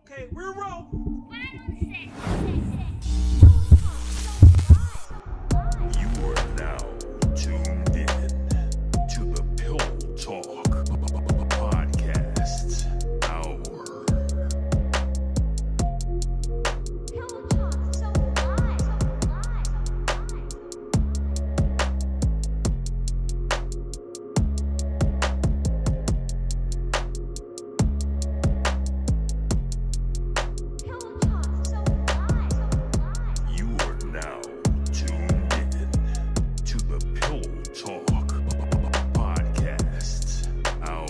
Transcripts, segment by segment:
Okay, we're rolling. You are now tuned in to the Pillow Talk Podcast Hour. You are now tuned in to the Pillow Talk Podcast Hour.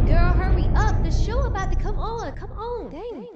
Girl, hurry up. The show about to come on. Come on. Dang.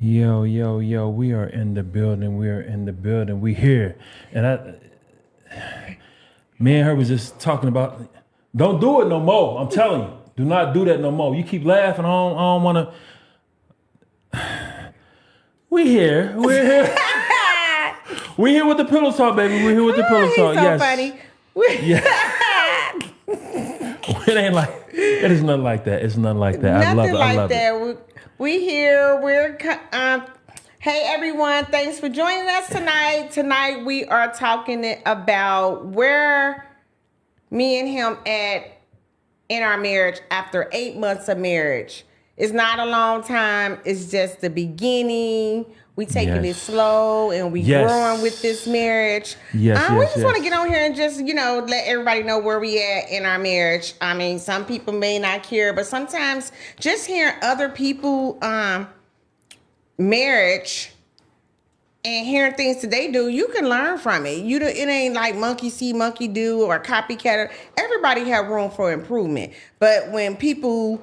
Yo, we are in the building. We here. And me and her was just talking about, don't do it no more. I'm telling you, do not do that no more. You keep laughing. I don't want to. We're here. We're here with the Pillow Talk, baby. We're here with the Pillow Talk. So Yes. funny. It ain't like, it is nothing like that. It's nothing like that. I love it. I love it. We here. Hey everyone, thanks for joining us tonight. Tonight we are talking about where me and him at in our marriage after 8 months of marriage. It's not a long time. It's just the beginning. We taking it slow and we growing with this marriage. We just want to get on here and just, let everybody know where we at in our marriage. I mean, some people may not care, but sometimes just hearing other people marriage and hearing things that they do, you can learn from it. It ain't like monkey see, monkey do, or copycat. Everybody have room for improvement. But when people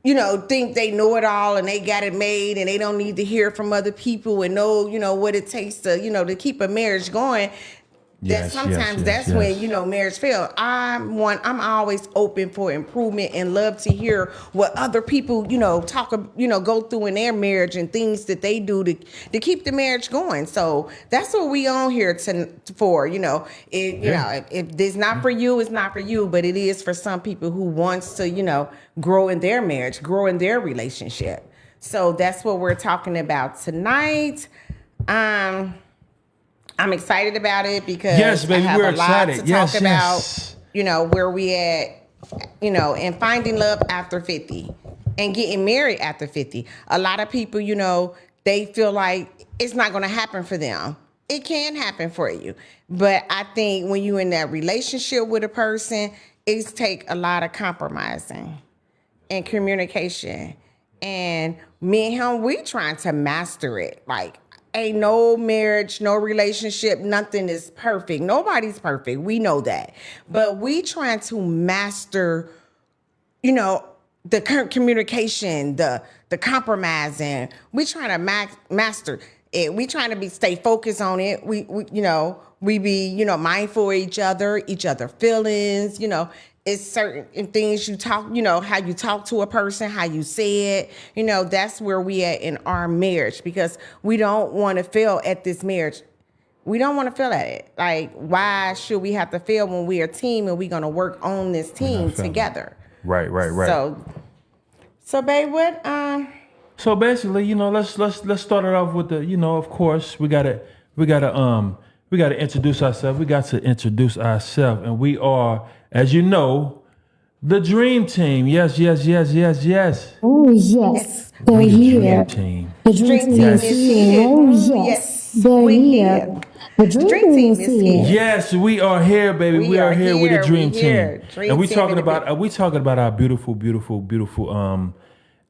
think they know it all and they got it made and they don't need to hear from other people and know, what it takes to, to keep a marriage going. That's when, marriage fails. I'm always open for improvement and love to hear what other people, go through in their marriage and things that they do to keep the marriage going. So that's what we on here for, if it's not for you, it's not for you, but it is for some people who wants to, grow in their marriage, grow in their relationship. So that's what we're talking about tonight. I'm excited about it because I have a lot to talk about, where we at, and finding love after 50 and getting married after 50. A lot of people, they feel like it's not going to happen for them. It can happen for you. But I think when you're in that relationship with a person, it takes a lot of compromising and communication. And me and him, we trying to master it. Like, ain't no marriage, no relationship, nothing is perfect. Nobody's perfect. We know that. But we trying to master, the communication, the compromising. We trying to master it. We trying to stay focused on it. We be, mindful of each other feelings, It's certain things you talk, how you talk to a person, how you say it, that's where we at in our marriage because we don't want to fail at this marriage. We don't want to fail at it. Like, why should we have to fail when we're a team and we're going to work on this team together? Right. So babe, what, So basically, let's start it off with the, of course, we gotta introduce ourselves. We got to introduce ourselves, and we are, as you know, The Dream Team. Yes. Oh, yes. They're The here. Dream Team. The Dream Team Yes. is here. Oh, yes. They're we here. here. The Dream Team is here. Yes, we are here, baby. We are here with the Dream Team. And we talking about our beautiful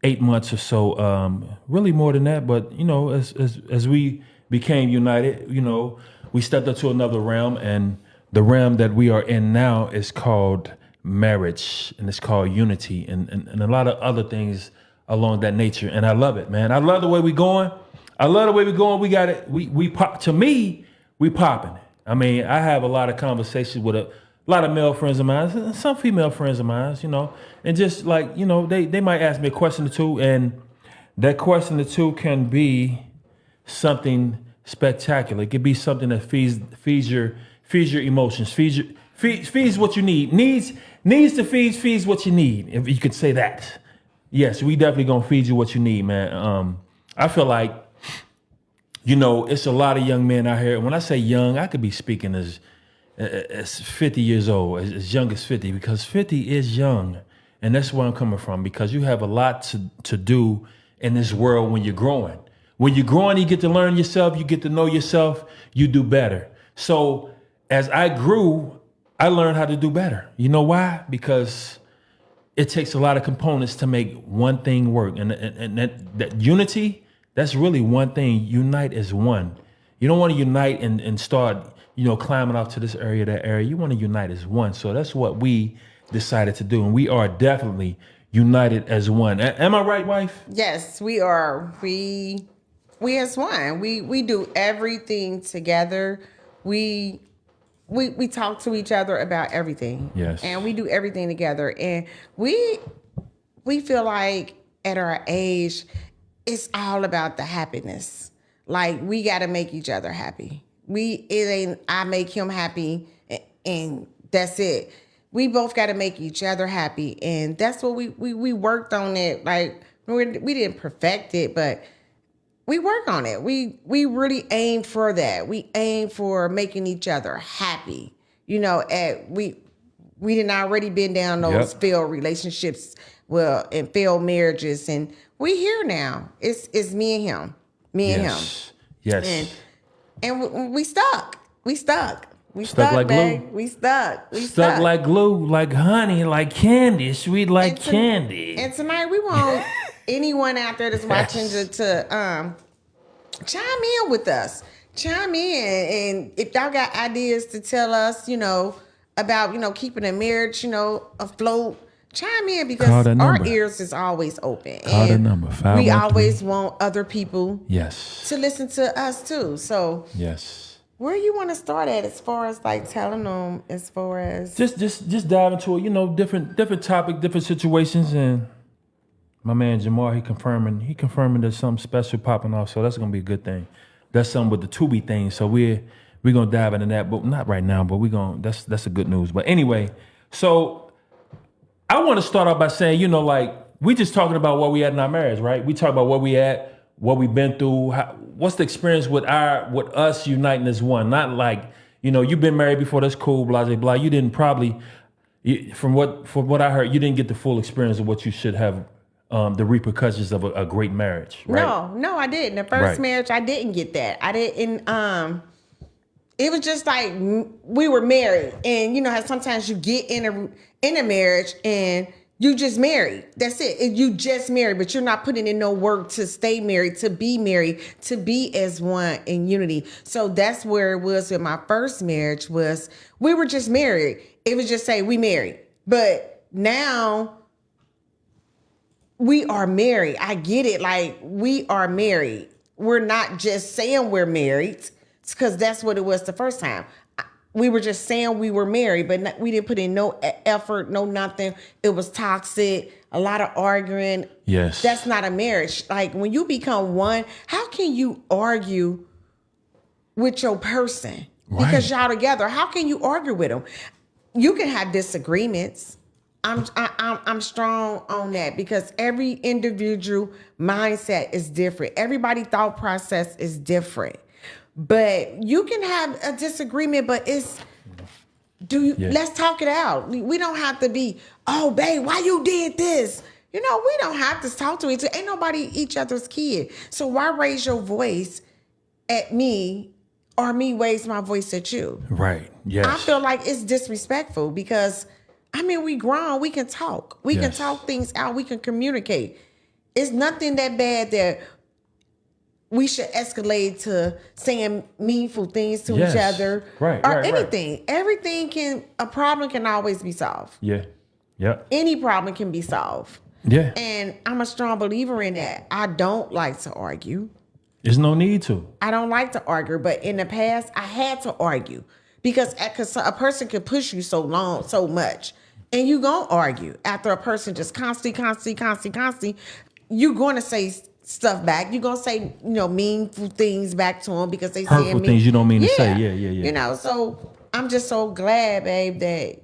8 months or so. Really more than that, but as we became united, we stepped up to another realm, and the realm that we are in now is called marriage, and it's called unity, and a lot of other things along that nature. And I love it, man. I love the way we going. We got it. We pop. To me, we popping it. I mean, I have a lot of conversations with a lot of male friends of mine, some female friends of mine, and just like, they might ask me a question or two, and that question or two can be something spectacular. It could be something that feeds your emotions, feeds what you need. Needs to feeds what you need, if you could say that. Yes, we definitely gonna feed you what you need, man. I feel like, it's a lot of young men out here. When I say young, I could be speaking as 50 years old, as young as 50, because 50 is young. And that's where I'm coming from, because you have a lot to do in this world when you're growing. When you're growing, you get to learn yourself, you get to know yourself, you do better. So as I grew, I learned how to do better. You know why? Because it takes a lot of components to make one thing work. And that unity, that's really one thing. Unite as one. You don't want to unite and start, climbing off to this area, that area. You want to unite as one. So that's what we decided to do. And we are definitely united as one. Am I right, wife? Yes, we are. We as one. We do everything together. We talk to each other about everything. Yes. And we do everything together. And we feel like at our age, it's all about the happiness. Like, we got to make each other happy. It ain't I make him happy and that's it. We both got to make each other happy. And that's what we worked on it. Like, we didn't perfect it, but we work on it. We really aim for that. We aim for making each other happy. We didn't already been down those failed relationships, and failed marriages, and we here now. It's me and him, and him. Yes. And we stuck. We stuck. We stuck like babe. glue. We stuck. We stuck like glue, like honey, like candy, sweet like candy. And tonight we want anyone out there that's watching to chime in with us. Chime in, and if y'all got ideas to tell us, about keeping a marriage, afloat, chime in, because our ears is always open. Call the number. 513. We always want other people to listen to us too. So where you want to start at, as far as like telling them, as far as just dive into it, different topic, different situations. And my man Jamar, he confirming there's something special popping off, so that's gonna be a good thing. That's something with the Tubi thing, so we're gonna dive into that, but not right now. But that's a good news. But anyway, so I want to start off by saying, we just talking about where we at in our marriage, right? We talk about where we at, what we've been through, what's the experience with us uniting as one. Not like, you've been married before, that's cool, blah blah blah. You didn't probably, from what I heard, you didn't get the full experience of what you should have. The repercussions of a great marriage, right? No, I didn't. The first marriage, I didn't get that. I didn't. It was just like we were married, and how sometimes you get in a marriage and you just married. That's it. You just married, but you're not putting in no work to stay married, to be as one in unity. So that's where it was with my first marriage. Was we were just married. It was just say we married, but now we are married. I get it. Like, we are married. We're not just saying we're married, because that's what it was the first time. We were just saying we were married, but we didn't put in no effort, no nothing. It was toxic, a lot of arguing. Yes. That's not a marriage. Like, when you become one, how can you argue with your person? Right. Because y'all together. How can you argue with them? You can have disagreements. I'm strong on that, because every individual mindset is different. Everybody's thought process is different. But you can have a disagreement, but Let's talk it out. We don't have to be, oh, babe, why you did this? We don't have to talk to each other. Ain't nobody each other's kid. So why raise your voice at me or me raise my voice at you? Right. Yes. I feel like it's disrespectful because, we grown. We can talk. We can talk things out. We can communicate. It's nothing that bad that we should escalate to saying meaningful things to each other. Right. Or anything. Everything a problem can always be solved. Yeah. Yep. Any problem can be solved. Yeah. And I'm a strong believer in that. I don't like to argue. There's no need to. I don't like to argue, but in the past, I had to argue because a person can push you so much, and you gonna argue after a person just constantly. You're going to say stuff back. You're gonna say meaningful things back to them because they hurtful saying things you don't mean to say. Yeah. So I'm just so glad, babe, that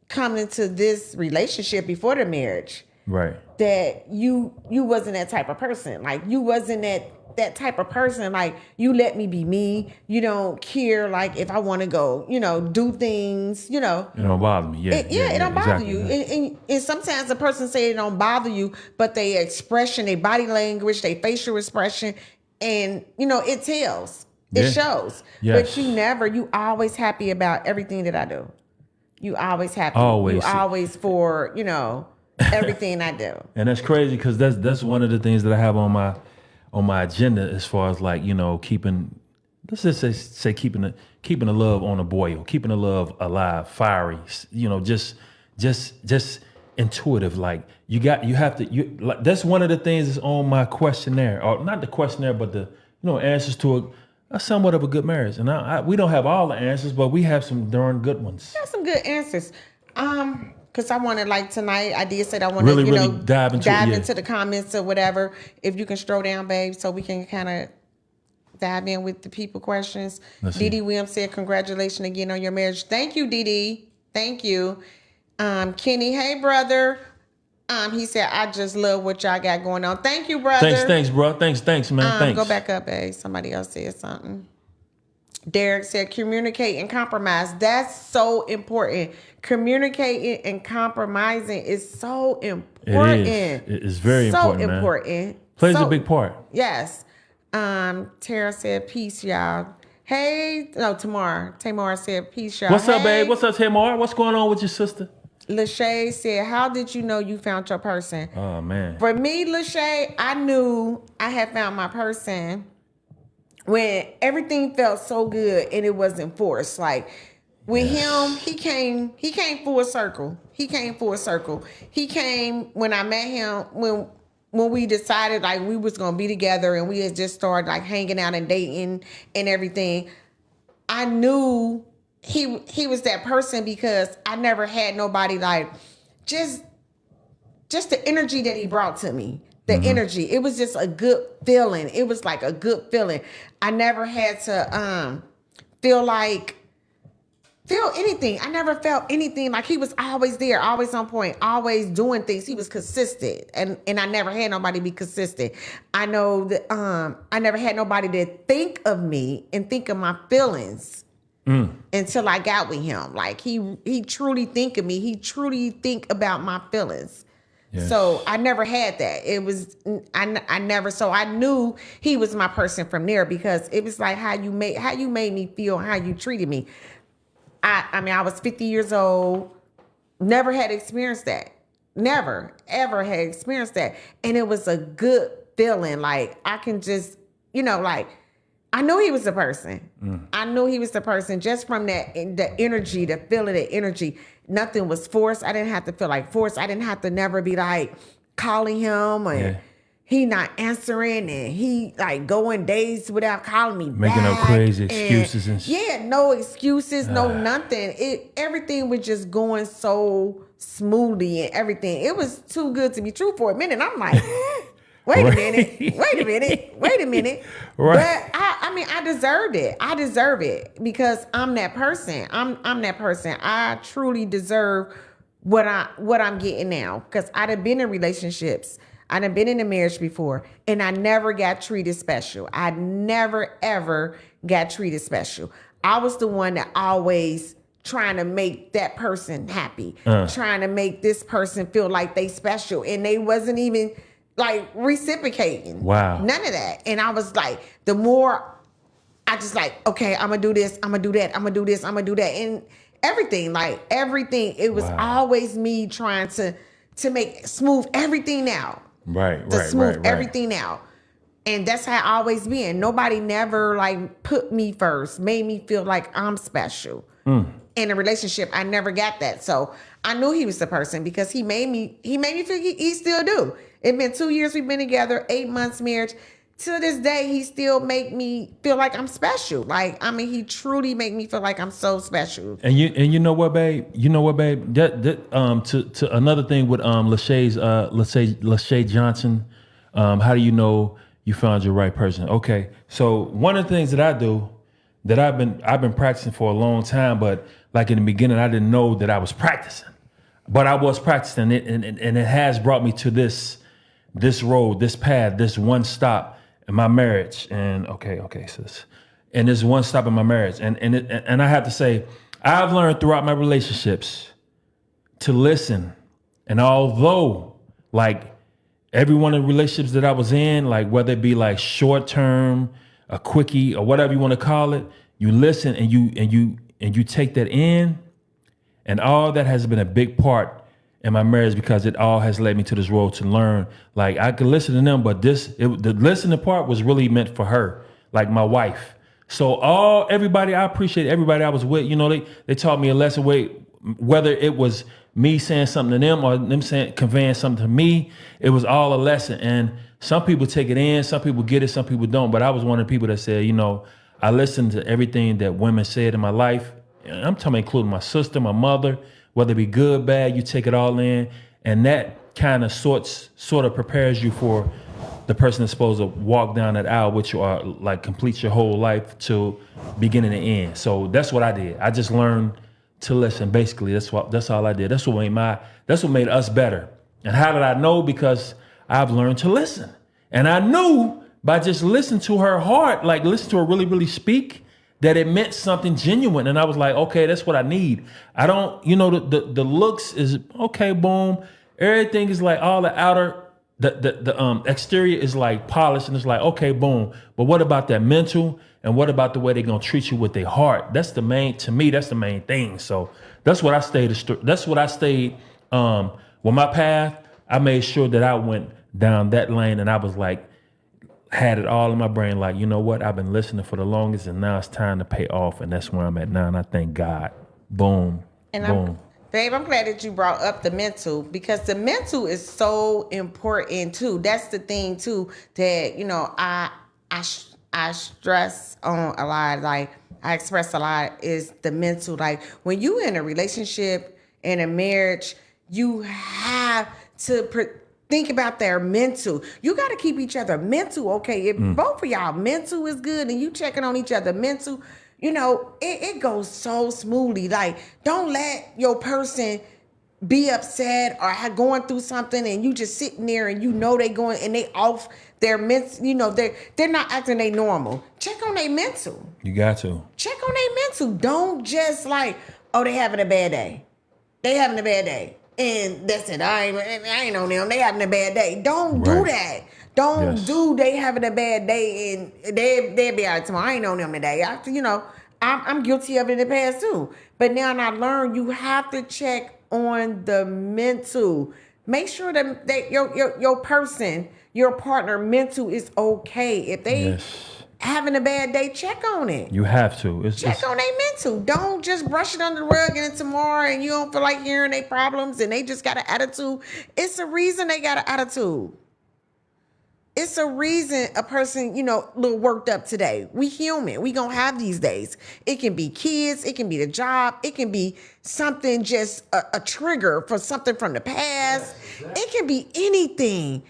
coming into this relationship before the marriage. Right. That you wasn't that type of person. Like you wasn't that type of person. Like you let me be me. You don't care like if I want to go, do things, It don't bother me. Yeah. It don't bother exactly. you. And sometimes the person say it don't bother you, but their expression, their body language, their facial expression, and it tells. It shows. Yes. But you always happy about everything that I do. You always happy. Always. You always for, everything I do. And that's crazy because that's one of the things that I have on my agenda as far as like keeping, let's just say keeping the love on a boil, keeping the love alive, fiery, just intuitive. Like that's one of the things that's on my questionnaire, or not the questionnaire, but the answers to a somewhat of a good marriage. And we don't have all the answers, but we have some darn good ones. Got some good answers. Because I wanted, like tonight, I did say I wanted to, really dive into the comments or whatever. If you can stroll down, babe, so we can kind of dive in with the people questions. Dee Williams said, congratulations again on your marriage. Thank you, Dee. Thank you. Kenny, hey, brother. He said, I just love what y'all got going on. Thank you, brother. Thanks, bro. Thanks, man. Thanks. Go back up, babe. Somebody else said something. Derek said, communicate and compromise. That's so important. Communicating and compromising is so important. It is very important. So important. Plays a big part. Yes. Tara said, peace, y'all. Hey, no, Tamar said, peace, y'all. What's up, babe? What's up, Tamar? What's going on with your sister? Lachey said, how did you know you found your person? Oh, man. For me, Lachey, I knew I had found my person when everything felt so good and it wasn't forced. Like with him, he came full circle. He came when I met him, when we decided like we was gonna be together and we had just started like hanging out and dating and everything. I knew he was that person because I never had nobody like just the energy that he brought to me. The energy. It was just a good feeling. It was like a good feeling. I never had to feel anything. I never felt anything. Like he was always there, always on point, always doing things. He was consistent. And I never had nobody be consistent. I know that I never had nobody to think of me and think of my feelings until I got with him. Like he truly think of me. He truly think about my feelings. Yes. So I never had that. It was I never. So I knew he was my person from there because it was like how you made me feel, how you treated me. I mean, I was 50 years old, never had experienced that, never ever had experienced that, and it was a good feeling. Like I can just, like I knew he was the person. I knew he was the person just from that, the energy, the feeling, the energy. Nothing was forced. I didn't have to feel like forced. I didn't have to never be like calling him and he not answering and he like going days without calling me making back. up crazy excuses and no excuses, no nothing. Everything was just going so smoothly and everything. It was too good to be true for a minute. I'm like, wait a minute. Right. But I deserved it. I deserve it because I'm that person. I'm that person. I truly deserve what I'm getting now because I'd have been in relationships. I'd have been in a marriage before and I never got treated special. I never ever got treated special. I was the one that always trying to make that person happy, trying to make this person feel like they special, and they wasn't even like reciprocating. Wow. None of that. And I was like, the more I just like, okay, I'm gonna do this, I'm gonna do that, I'm gonna do this, I'm gonna do that, and everything, it was always me trying to make smooth everything out. Right. Everything out. And that's how I always been. Nobody never like put me first, made me feel like I'm special. In a relationship, I never got that. So I knew he was the person because he made me feel he still do. It's been 2 years we've been together, 8 months marriage. To this day, he still make me feel like I'm special. Like, I mean, he truly make me feel like I'm so special. And you know what, babe? To another thing with Lachey Johnson, how do you know you found your right person? Okay, so one of the things that I do that I've been practicing for a long time, but like in the beginning, I didn't know that I was practicing, but I was practicing it, and it has brought me to this road, this path, this one stop in my marriage. And okay, sis, and this one stop in my marriage, and I have to say, I've learned throughout my relationships to listen, and although like every one of the relationships that I was in, like whether it be like short term, a quickie, or whatever you want to call it, you listen and you take that in, and all that has been a big part in my marriage because it all has led me to this road to learn. Like I could listen to them, but the listening part was really meant for her, like my wife. So everybody, I appreciate everybody I was with. You know, they taught me a lesson. Whether it was me saying something to them or them conveying something to me, it was all a lesson. And some people take it in, some people get it, some people don't. But I was one of the people that said, you know, I listened to everything that women said in my life. And I'm talking about including my sister, my mother, whether it be good, bad, you take it all in. And that kind of sort of prepares you for the person that's supposed to walk down that aisle with you, or like complete your whole life to beginning to end. So that's what I did. I just learned to listen. Basically, that's all I did. That's what made us better. And how did I know? Because I've learned to listen. And I knew by just listening to her heart, like listen to her really, really speak, that it meant something genuine. And I was like, okay, that's what I need. I don't, the looks is okay, boom. Everything is like all the outer, the exterior is like polished, and it's like, okay, boom. But what about that mental? And what about the way they're gonna treat you with their heart? That's the main thing. So that's what I stayed. With my path, I made sure that I went down that lane, and I was like, had it all in my brain, like, you know what? I've been listening for the longest, and now it's time to pay off, and that's where I'm at now. And I thank God. Boom. And boom. Babe, I'm glad that you brought up the mental, because the mental is so important too. That's the thing too that I stress on a lot. Like I express a lot is the mental. Like when you in a relationship, in a marriage, you have to think about their mental. You got to keep each other mental, okay? If both of y'all mental is good and you checking on each other mental, it goes so smoothly. Like, don't let your person be upset or going through something and you just sitting there and they going and they off their mental, they're not acting they normal. Check on their mental. You got to. Check on their mental. Don't just like, oh, they having a bad day. They having a bad day. And that's it. I ain't on them. They having a bad day. Don't do that. Don't do they having a bad day and they'll be out tomorrow. I ain't on them today. I'm guilty of it in the past too. But now I learned you have to check on the mental. Make sure that your person, your partner mental is okay. If they having a bad day, check on it. You have to. Check on their mental. Don't just brush it under the rug and then tomorrow and you don't feel like hearing their problems and they just got an attitude. It's a reason they got an attitude. It's a reason a person, a little worked up today. We human. We gonna have these days. It can be kids. It can be the job. It can be something just a trigger for something from the past. It can be anything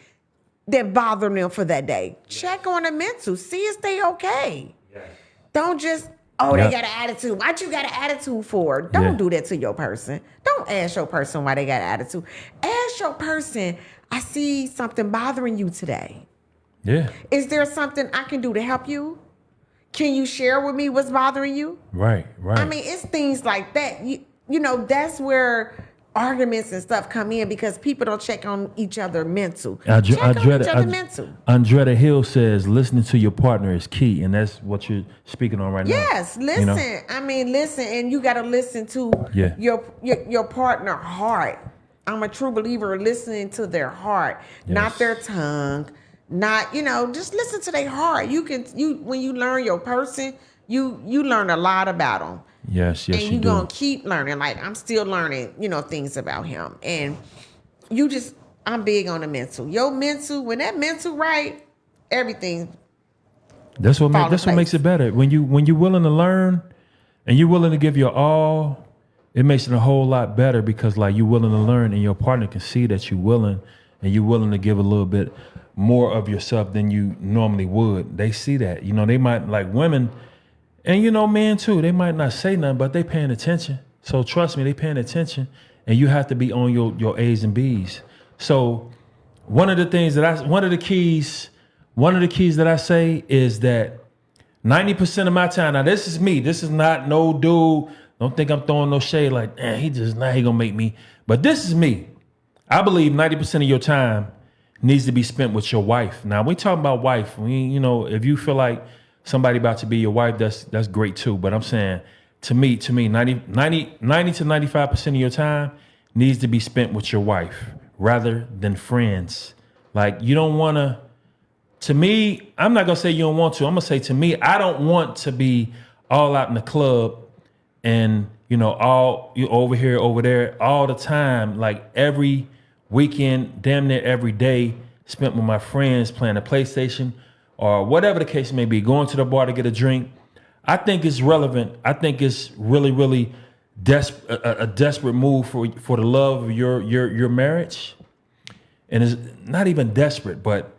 that bother them for that day. Check on the mental. See if they okay. Don't just, they got an attitude. What you got an attitude for? Don't do that to your person. Don't ask your person why they got an attitude. Ask your person, I see something bothering you today. Yeah. Is there something I can do to help you? can you share with me what's bothering you? Right. I mean, it's things like that. You know, that's where arguments and stuff come in because people don't check on each other mental. Andretta Hill says listening to your partner is key, and that's what you're speaking on right now. Yes, listen. You know? I mean, listen, and you got to listen to your partner heart. I'm a true believer of listening to their heart, not their tongue. Not, you know, just listen to their heart. When you learn your person, you learn a lot about them. Yes, and you're going to keep learning. Like, I'm still learning, you know, things about him. And I'm big on the mental. Your mental, when that mental right, everything. That's what makes it better. When you're willing to learn and you're willing to give your all, it makes it a whole lot better because like you're willing to learn and your partner can see that you're willing and you're willing to give a little bit more of yourself than you normally would. They see that. You know, they might, like women, and you know, men too, they might not say nothing, but they paying attention. So trust me, they paying attention, and you have to be on your A's and B's. So one of the keys that I say is that 90% of my time, now this is me, this is not no dude, don't think I'm throwing no shade like, he gonna make me, but this is me. I believe 90% of your time needs to be spent with your wife. Now we talking about wife. You know, if you feel like somebody about to be your wife, that's great too. But I'm saying to me, 90 to 95% of your time needs to be spent with your wife rather than friends. Like you don't want to me, I'm not gonna say you don't want to. I'm gonna say to me, I don't want to be all out in the club and you know, all you over here, over there, all the time, like every weekend, damn near every day, spent with my friends playing a PlayStation or whatever the case may be, going to the bar to get a drink. I think it's relevant. I think it's really, really a desperate move for the love of your marriage. And it's not even desperate, but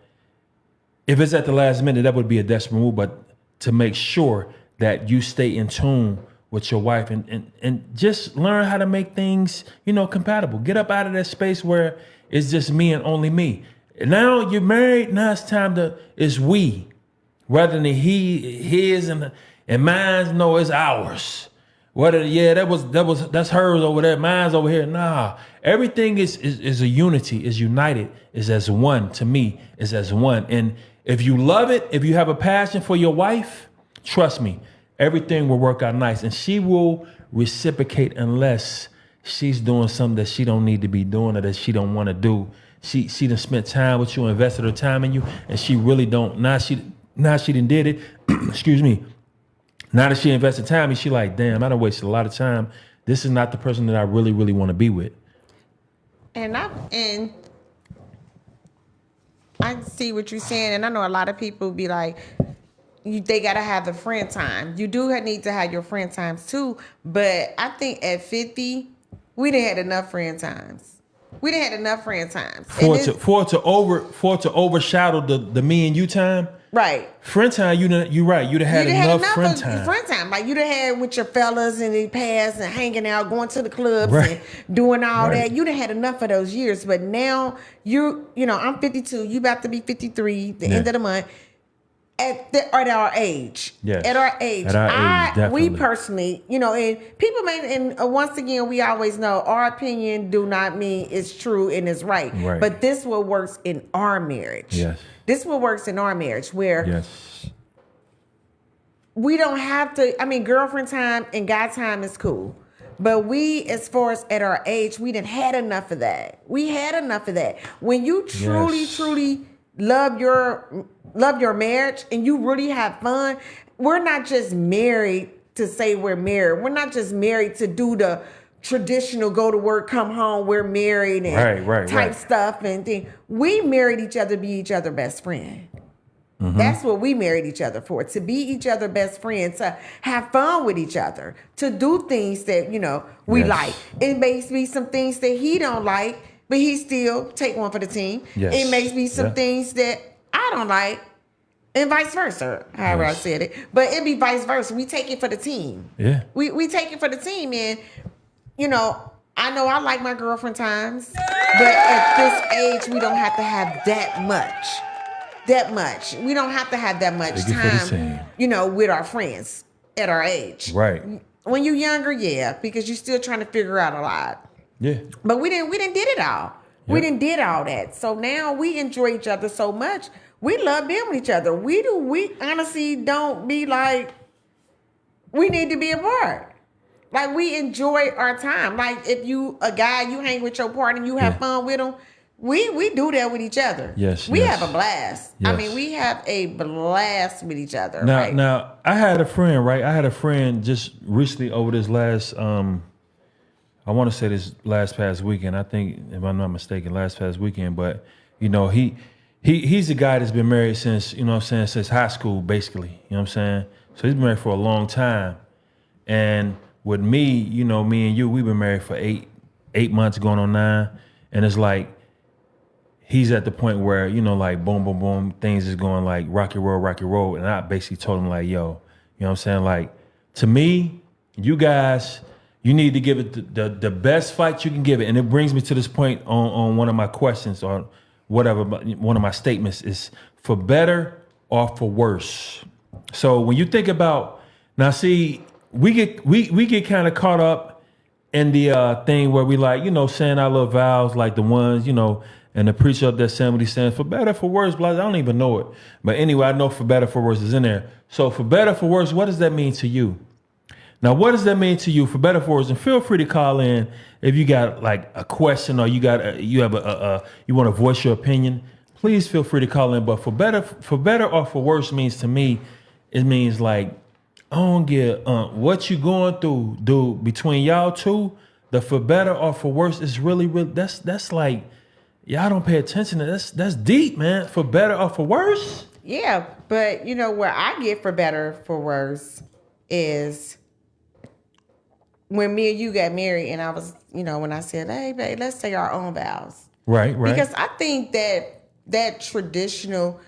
if it's at the last minute, that would be a desperate move. But to make sure that you stay in tune with your wife and just learn how to make things, you know, compatible. Get up out of that space where it's just me and only me. Now you're married, now it's time it's we. Rather than his and mine's, no, it's ours. That's hers over there, mine's over here. Nah. Everything is a unity, is united, is as one. To me, is as one. And if you love it, if you have a passion for your wife, trust me, everything will work out nice, and she will reciprocate unless she's doing something that she don't need to be doing or that she don't want to do. She done spent time with you, invested her time in you, and she really don't. Now she done did it. Excuse me. Now that she invested time, and she like, damn, I done wasted a lot of time. This is not the person that I really, really want to be with. And I see what you're saying, and I know a lot of people be like, they gotta have the friend time. You do need to have your friend times too. But I think at 50, we done had enough friend times. For it to overshadow the me and you time. Right. Friend time, you're right. You'd have had enough friend time. Friend time. Like you'd have had with your fellas in the past and hanging out, going to the clubs and doing all that. You'd have had enough of those years. But now you know, I'm 52. You about to be 53 the end of the month. At our age, we personally, you know, and people once again, we always know our opinion do not mean it's true and it's right. But this what works in our marriage. Yes. This what works in our marriage where we don't have to, I mean, girlfriend time and guy time is cool. But we, as far as at our age, we didn't had enough of that. We had enough of that. When you truly love your marriage and you really have fun, we're not just married to say we're married. We're not just married to do the traditional go to work, come home, we're married and type stuff and thing. We married each other to be each other's best friend. Mm-hmm. That's what we married each other for, to be each other's best friends, to have fun with each other, to do things that, you know, we like. It makes me some things that he don't like, but he still take one for the team. Yes. It makes me some things that I don't like, and vice versa, however I said it. But it be vice versa. We take it for the team. Yeah. We take it for the team. And, you know I like my girlfriend times, but at this age, we don't have to have that much. that much. We don't have to have that much time, with our friends at our age. Right. When you're younger, yeah, because you're still trying to figure out a lot. Yeah. But we didn't did it all. Yep. We didn't did all that. So now we enjoy each other so much. We love being with each other. We do. We honestly don't be like, we need to be apart. Like, we enjoy our time. Like, if you a guy, you hang with your partner, you have fun with them. We do that with each other. Yes. We have a blast. Yes. I mean, we have a blast with each other. Now, I had a friend, right? I had a friend just recently over this last, I want to say this last past weekend. I think, if I'm not mistaken, last past weekend. But, he's a guy that's been married since, since high school, basically. You know what I'm saying? So he's been married for a long time. And with me, me and you, we've been married for eight months going on 9. And it's like, he's at the point where, like, boom, boom, boom, things is going like rocky road. And I basically told him, like, yo, you know what I'm saying? Like, to me, you guys, you need to give it the best fight you can give it. And it brings me to this point on one of my questions or whatever, one of my statements is for better or for worse. So when you think about, now see, we get kind of caught up in the thing where we like, saying our little vows, like the ones, and the preacher up there saying what he's saying, for better, for worse, blah, I don't even know it. But anyway, I know for better, for worse is in there. So for better, for worse, what does that mean to you? Now, what does that mean to you for better, for worse? And feel free to call in if you got like a question or you want to voice your opinion. Please feel free to call in. But for better or for worse means to me, it means like, I don't get what you going through, dude, between y'all two. The for better or for worse is really, that's like, y'all don't pay attention to this. That's deep, man. For better or for worse? Yeah, but where I get for better, for worse is when me and you got married and I was, when I said, hey, babe, let's say our own vows. Right. Because I think that traditional,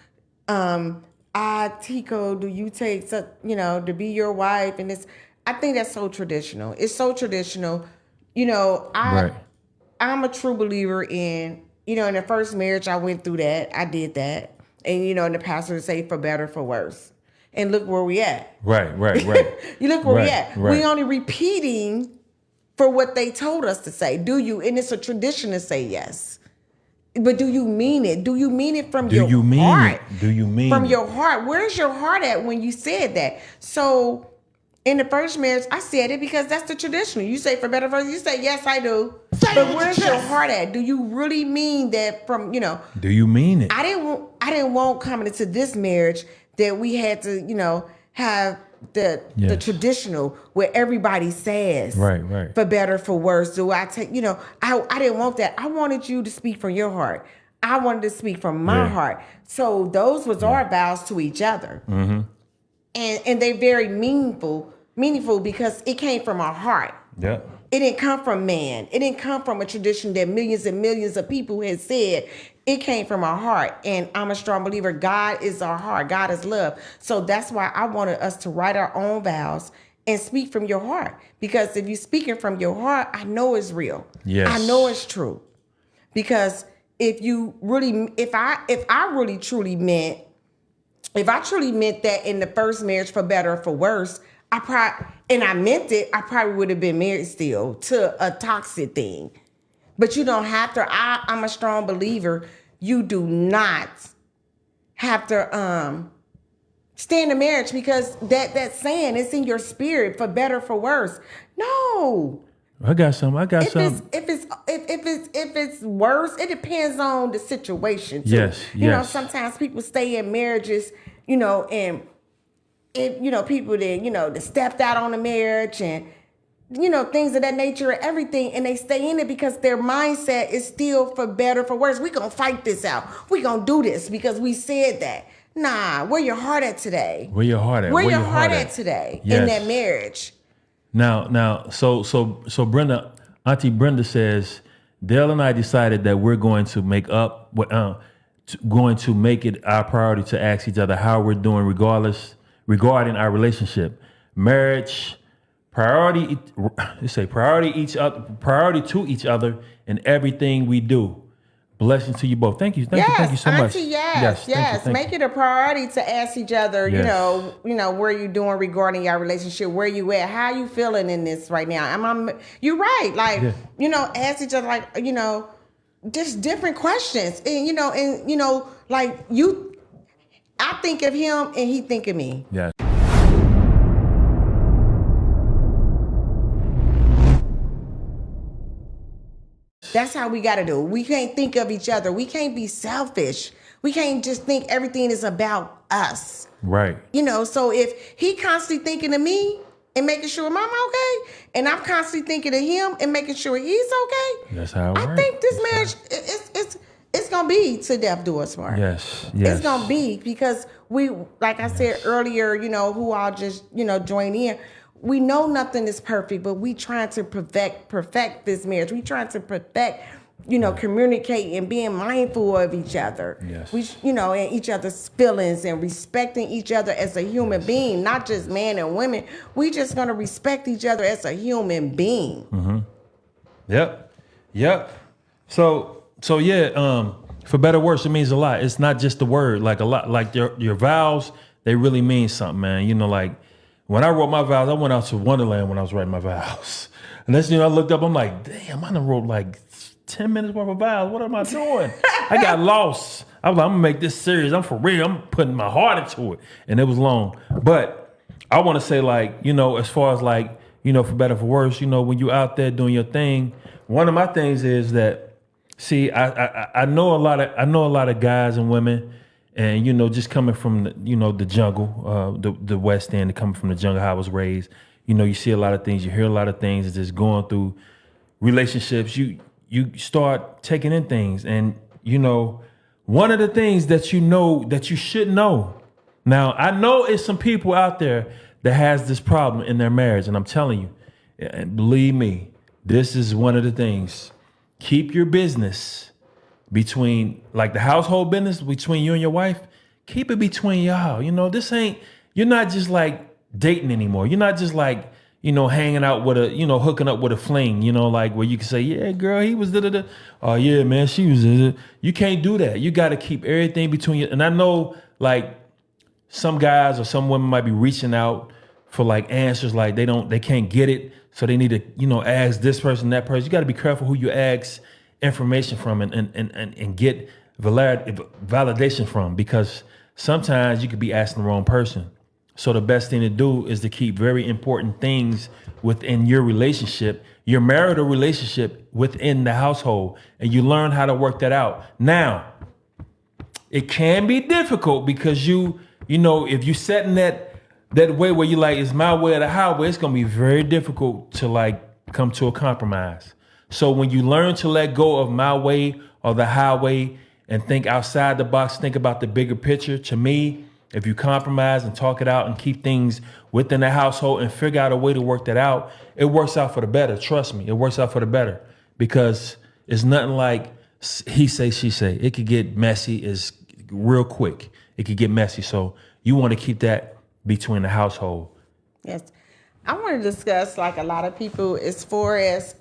Tico, do you take, to be your wife? And I think that's so traditional. It's so traditional. I'm a true believer in, in the first marriage, I went through that. I did that. And, and the pastor would say for better, for worse. And look where we at. Right. You look where we at. Right. We only repeating for what they told us to say. Do you? And it's a tradition to say yes. But do you mean it? Do you mean it from your heart? Do you mean from it? your heart? Where's your heart at when you said that? So in the first marriage, I said it because that's the traditional. You say for better, for worse. You say, yes, I do. But where's your heart at? Do you really mean that from, Do you mean it? I didn't want coming into this marriage that we had to, have the traditional where everybody says, right. For better, for worse. Do I take, I didn't want that. I wanted you to speak from your heart. I wanted to speak from my heart. So those was our vows to each other. Mm-hmm. And they're very meaningful because it came from our heart. Yeah. It didn't come from man. It didn't come from a tradition that millions and millions of people had said. It came from our heart. And I'm a strong believer. God is our heart. God is love. So that's why I wanted us to write our own vows and speak from your heart. Because if you're speaking from your heart, I know it's real. Yes. I know it's true. Because if I truly meant that in the first marriage for better or for worse, I meant it, I probably would have been married still to a toxic thing. But you don't have to. I'm a strong believer. You do not have to stay in a marriage because that saying, it's in your spirit for better, for worse. No. I got some. If it's worse, it depends on the situation too. Yes. Sometimes people stay in marriages, and if people that stepped out on the marriage and things of that nature, everything, and they stay in it because their mindset is still for better, for worse. We gonna fight this out. We gonna do this because we said that. Nah, where your heart at today? Where your heart at today yes. in that marriage? Now, so Brenda, Auntie Brenda says, Dale and I decided that we're going to make up, going to make it our priority to ask each other how we're doing regarding our relationship, marriage, priority to each other in everything we do. Blessings to you both. Thank you. Thank you so much. Auntie, yes. Thank you. Make it a priority to ask each other, Yes. you know, where you doing regarding your relationship, where you at, how you feeling in this right now. You're right. Like, you know, ask each other, like, you know, just different questions. And, like I think of him and he think of me. Yes. That's how we got to do it. We can't think of each other. We can't be selfish. We can't just think everything is about us. Right. You know, so if he constantly thinking of me and making sure Mama okay, and I'm constantly thinking of him and making sure he's okay, that's how it works. I think this marriage, it's going to be to death do us part. Yes. It's going to be because we, like I said earlier, you know, who I'll just, you know, join in. We know nothing is perfect, but we trying to perfect this marriage. We trying to perfect, you know, communicating and being mindful of each other. Yes. We, you know, and each other's feelings and respecting each other as a human being, not just man and women. We just gonna respect each other as a human being. Mm-hmm. Yep. So yeah. For better or worse, it means a lot. It's not just the word. Like a lot. Like your vows, they really mean something, man. You know, like. When I wrote my vows, I went out to Wonderland when I was writing my vows. And that's, you know, I looked up, I'm like, damn, I done wrote like 10 minutes worth of vows. What am I doing? I got lost. I was like, I'm gonna make this serious. I'm for real. I'm putting my heart into it. And it was long. But I wanna say, like, you know, as far as like, you know, for better or for worse, you know, when you out there doing your thing, one of my things is that, see, I know a lot of guys and women. And, you know, just coming from, the jungle, the West End, coming from the jungle, how I was raised, you know, you see a lot of things, you hear a lot of things, it's just going through relationships. You start taking in things. And, you know, one of the things that you know that you should know. Now, I know it's some people out there that has this problem in their marriage. And I'm telling you, and believe me, this is one of the things. Keep your business between, like the household business between you and your wife, keep it between y'all. You know, you're not just like dating anymore. You're not just like, you know, hanging out with hooking up with a fling, you know, like where you can say, yeah, girl, he was da-da-da. Oh yeah, man, she was da-da. You can't do that. You got to keep everything between you. And I know like some guys or some women might be reaching out for like answers, like they can't get it. So they need to, you know, ask this person, that person. You got to be careful who you ask information from and get validation from, because sometimes you could be asking the wrong person. So the best thing to do is to keep very important things within your relationship, your marital relationship within the household, and you learn how to work that out. Now, it can be difficult because you know, if you set in that way where you like, it's my way or the highway, it's going to be very difficult to like come to a compromise. So when you learn to let go of my way or the highway and think outside the box, think about the bigger picture, to me, if you compromise and talk it out and keep things within the household and figure out a way to work that out, it works out for the better. Trust me, it works out for the better, because it's nothing like he say, she say. It could get messy is real quick. It could get messy. So you want to keep that between the household. Yes. I want to discuss, like a lot of people, as far as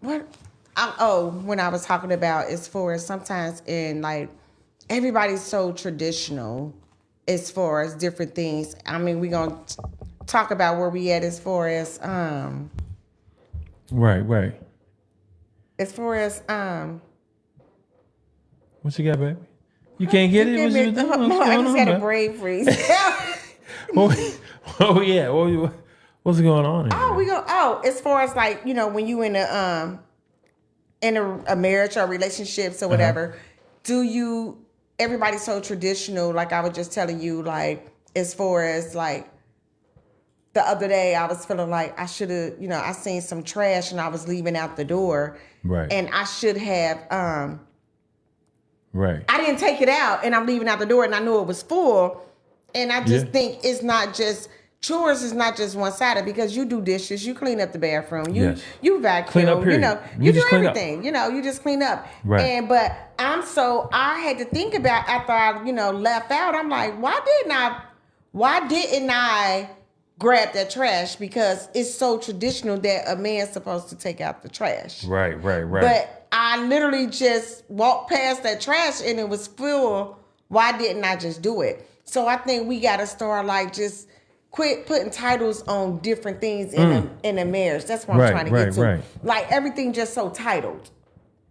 when I was talking about as far as sometimes in like everybody's so traditional as far as different things. I mean, we're gonna talk about where we at as far as Right. As far as what you got, baby? You can't get it? I just had a brain freeze. Oh yeah. What's going on? As far as like, you know, when you in a marriage or relationships or whatever, everybody's so traditional. Like I was just telling you, like as far as like the other day, I was feeling like I should have, you know, I seen some trash and I was leaving out the door, right? And I should have, right. I didn't take it out, and I'm leaving out the door, and I knew it was full. And I just think it's not just chores is not just one sided, because you do dishes, you clean up the bathroom, you vacuum, clean up, you know, you do everything, up. You know, you just clean up. Right. But I had to think about after I, you know, left out, I'm like, why didn't I grab that trash because it's so traditional that a man's supposed to take out the trash. Right. But I literally just walked past that trash and it was full. Why didn't I just do it? So I think we got to start like just quit putting titles on different things in a marriage. That's what I'm trying to get to. Right. Like everything just so titled.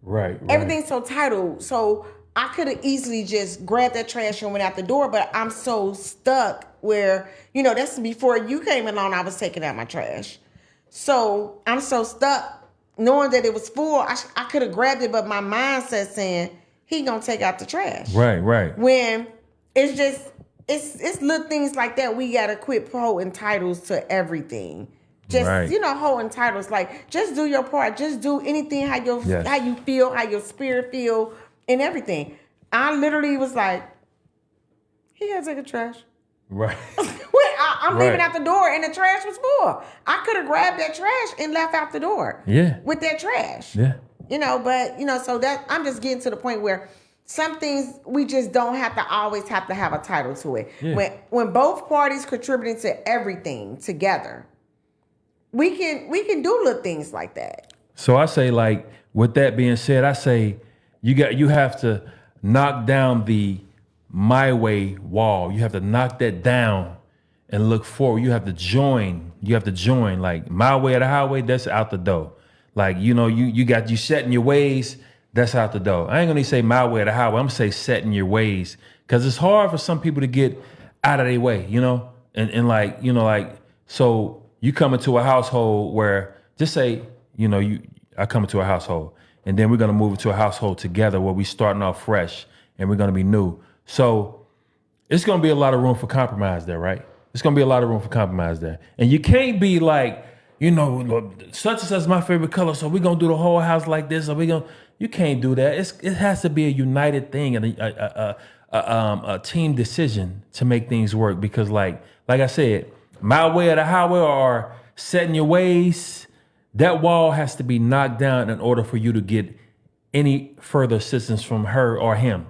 Right. Everything's so titled. So I could have easily just grabbed that trash and went out the door, but I'm so stuck where, that's before you came along, I was taking out my trash. So I'm so stuck knowing that it was full. I could have grabbed it, but my mindset saying, he gonna take out the trash. Right. When it's just, it's little things like that. We gotta quit holding titles to everything. Just, holding titles. Like, just do your part. Just do anything how you feel, how your spirit feel, and everything. I literally was like, he gotta take a trash. Right. I'm leaving out the door and the trash was full. I could have grabbed that trash and left out the door. Yeah. With that trash. Yeah. So that I'm just getting to the point where some things we just don't always have to have a title to it. Yeah. When both parties contributing to everything together, we can do little things like that. So I say, like, with that being said, I say you have to knock down the my way wall. You have to knock that down and look forward. You have to join. Like, my way or the highway, that's out the door. Like, you setting your ways, that's out the door. I ain't gonna say my way or the highway. I'm gonna say setting your ways. Cause it's hard for some people to get out of their way, so you come into a household where, just say, I come into a household and then we're gonna move into a household together where we starting off fresh and we're gonna be new. So it's going to be a lot of room for compromise there, right? It's going to be a lot of room for compromise there. And you can't be like, such and such is my favorite color, so we're going to do the whole house like this. You can't do that. It has to be a united thing and a team decision to make things work. Because like I said, my way or the highway or setting your ways, that wall has to be knocked down in order for you to get any further assistance from her or him.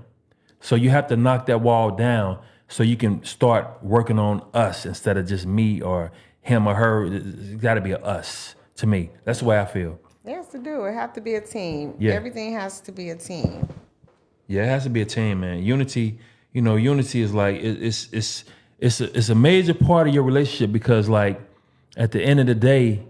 So you have to knock that wall down so you can start working on us instead of just me or him or her. It's got to be a us to me. That's the way I feel. It has to do. It has to be a team. Yeah. Everything has to be a team. Yeah, it has to be a team, man. Unity is like, it's a major part of your relationship because, like, at the end of the day,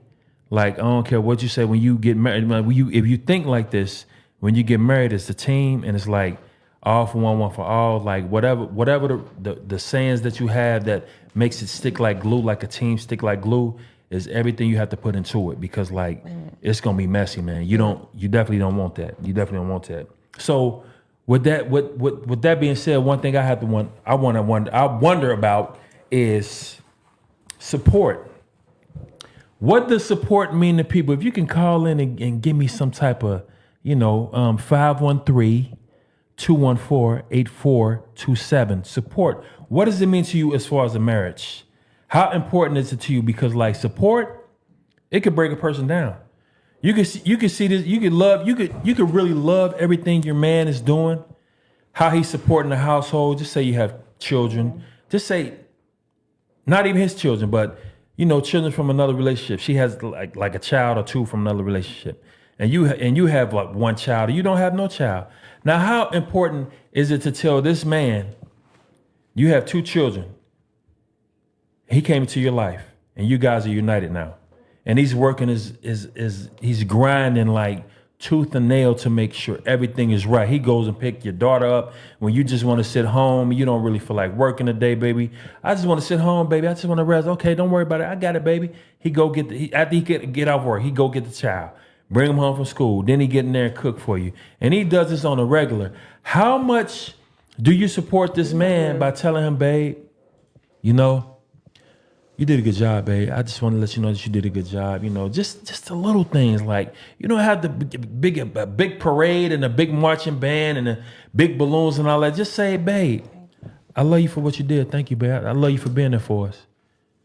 like, I don't care what you say when you get married. Like, if you think like this, when you get married, it's a team and it's like, all for one for all, like whatever the sayings that you have that makes it stick like glue, like a team stick like glue, is everything you have to put into it because, like, it's gonna be messy, man. You definitely don't want that. You definitely don't want that. So with that being said, one thing I wonder about is support. What does support mean to people? If you can call in and give me some type of 513-214-8427. Support. What does it mean to you as far as a marriage? How important is it to you? Because, like, support, it could break a person down. You could see this. You could really love everything your man is doing, how he's supporting the household. Just say you have children. Just say, not even his children, but children from another relationship. She has like a child or two from another relationship, and you have like one child, or you don't have no child. Now, how important is it to tell this man, you have two children, he came into your life, and you guys are united now, and he's working he's grinding like tooth and nail to make sure everything is right. He goes and pick your daughter up when you just want to sit home. You don't really feel like working today, baby. I just want to sit home, baby. I just want to rest. Okay, don't worry about it. I got it, baby. He go after he get off work, he go get the child. Bring him home from school. Then he get in there and cook for you. And he does this on a regular. How much do you support this man by telling him, babe, you did a good job, babe. I just want to let you know that you did a good job. Just the little things, like, you don't have the big parade and a big marching band and the big balloons and all that. Just say, babe, I love you for what you did. Thank you, babe. I love you for being there for us.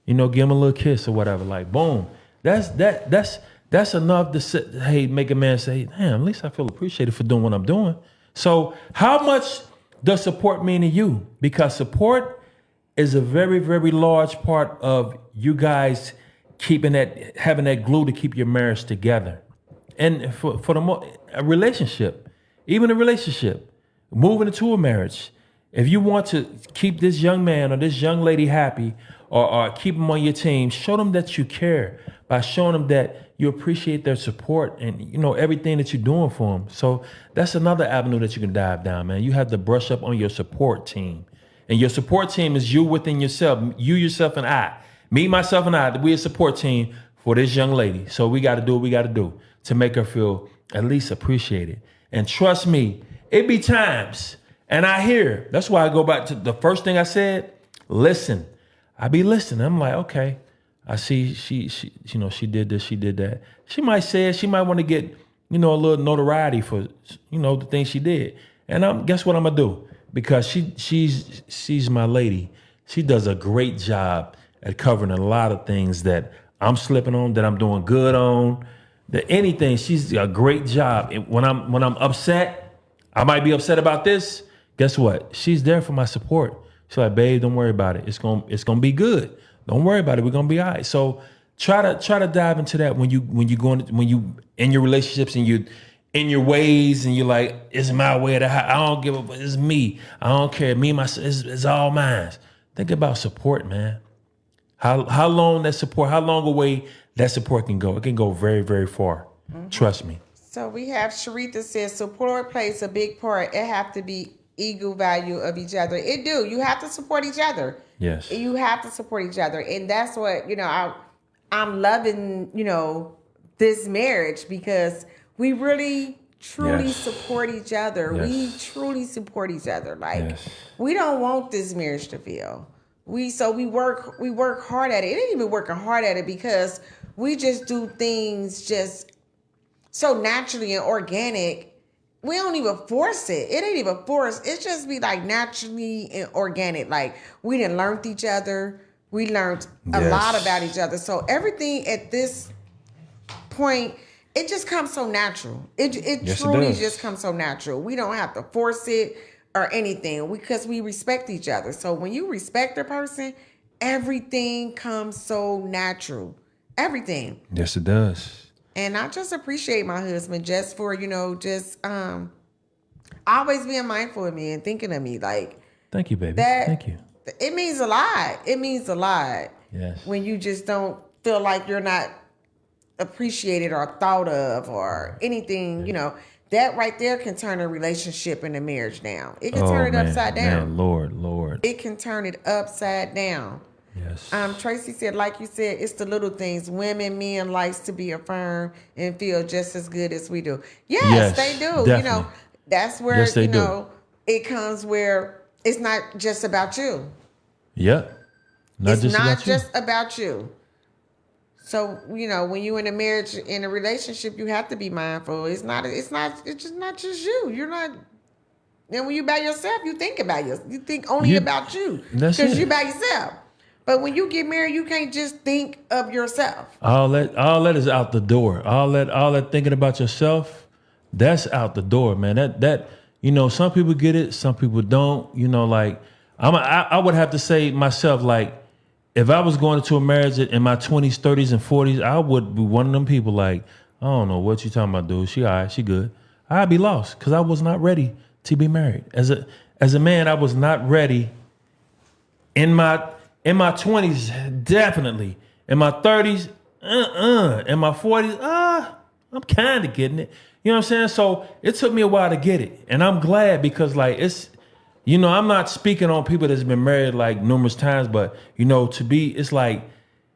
Give him a little kiss or whatever. Like, boom. That's enough to make a man say, damn, at least I feel appreciated for doing what I'm doing. So how much does support mean to you? Because support is a very, very large part of you guys having that glue to keep your marriage together. And for a relationship, even a relationship, moving into a marriage, if you want to keep this young man or this young lady happy or keep them on your team, show them that you care by showing them that you appreciate their support and, you know, everything that you're doing for them. So that's another avenue that you can dive down, man. You have to brush up on your support team. And your support team is you within yourself, you, yourself, and I. Me, myself, and I, we're a support team for this young lady. So we got to do what we got to do to make her feel at least appreciated. And trust me, it be times, and I hear, that's why I go back to the first thing I said, listen. I be listening. I'm like, okay, I see she did this, she did that. She might say it, she might want to get, a little notoriety for, the things she did. And guess what I'm gonna do? Because she's my lady. She does a great job at covering a lot of things that I'm slipping on, that I'm doing good on, that anything. She's a great job. When I'm upset, I might be upset about this. Guess what? She's there for my support. She's like, babe, don't worry about it. It's gonna be good. Don't worry about it. We're gonna be all right. So try to dive into that when you in your relationships and you in your ways and you're like, it's my way. I don't give a. It's me. I don't care. Me, myself. It's all mine. Think about support, man. How long that support? How long away that support can go? It can go very, very far. Mm-hmm. Trust me. So we have Sharitha says support plays a big part. It have to be equal value of each other. It do. You have to support each other. Yes. You have to support each other, and that's what I'm loving. This marriage because we really truly support each other. Yes. We truly support each other. Like we don't want this marriage to fail. We work hard at it. It ain't even working hard at it because we just do things just so naturally and organic. We don't even force it. It ain't even forced. It just be like naturally and organic. Like we done learned each other. We learned a lot about each other. So everything at this point, it just comes so natural. It truly just comes so natural. We don't have to force it or anything because we respect each other. So when you respect a person, everything comes so natural. Everything. Yes, it does. And I just appreciate my husband just for, always being mindful of me and thinking of me. Like, thank you, baby. Thank you. It means a lot. It means a lot. Yes. When you just don't feel like you're not appreciated or thought of or anything, that right there can turn a relationship and a marriage down. It can turn it upside down. Man, Lord. It can turn it upside down. Yes. Tracy said, like you said, it's the little things. Women, men likes to be affirmed and feel just as good as we do. Yes, they do. Definitely. That's where, it comes where it's not just about you. Yep. It's not just about you. So, when you're in a marriage, in a relationship, you have to be mindful. It's just not just you. You're not. And when you by yourself, you think about you. You think only about you because you by yourself. But when you get married, you can't just think of yourself. All that is out the door. All that thinking about yourself, that's out the door, man. That some people get it, some people don't. I would have to say myself, like, if I was going into a marriage in my 20s, 30s, and 40s, I would be one of them people like, I don't know what you talking about, dude. She all right, she good. I'd be lost because I was not ready to be married. As a man, I was not ready in my 20s, definitely. In my 30s, In my 40s, I'm kind of getting it. You know what I'm saying? So it took me a while to get it. And I'm glad because, like, it's, I'm not speaking on people that's been married, like, numerous times, but, it's like,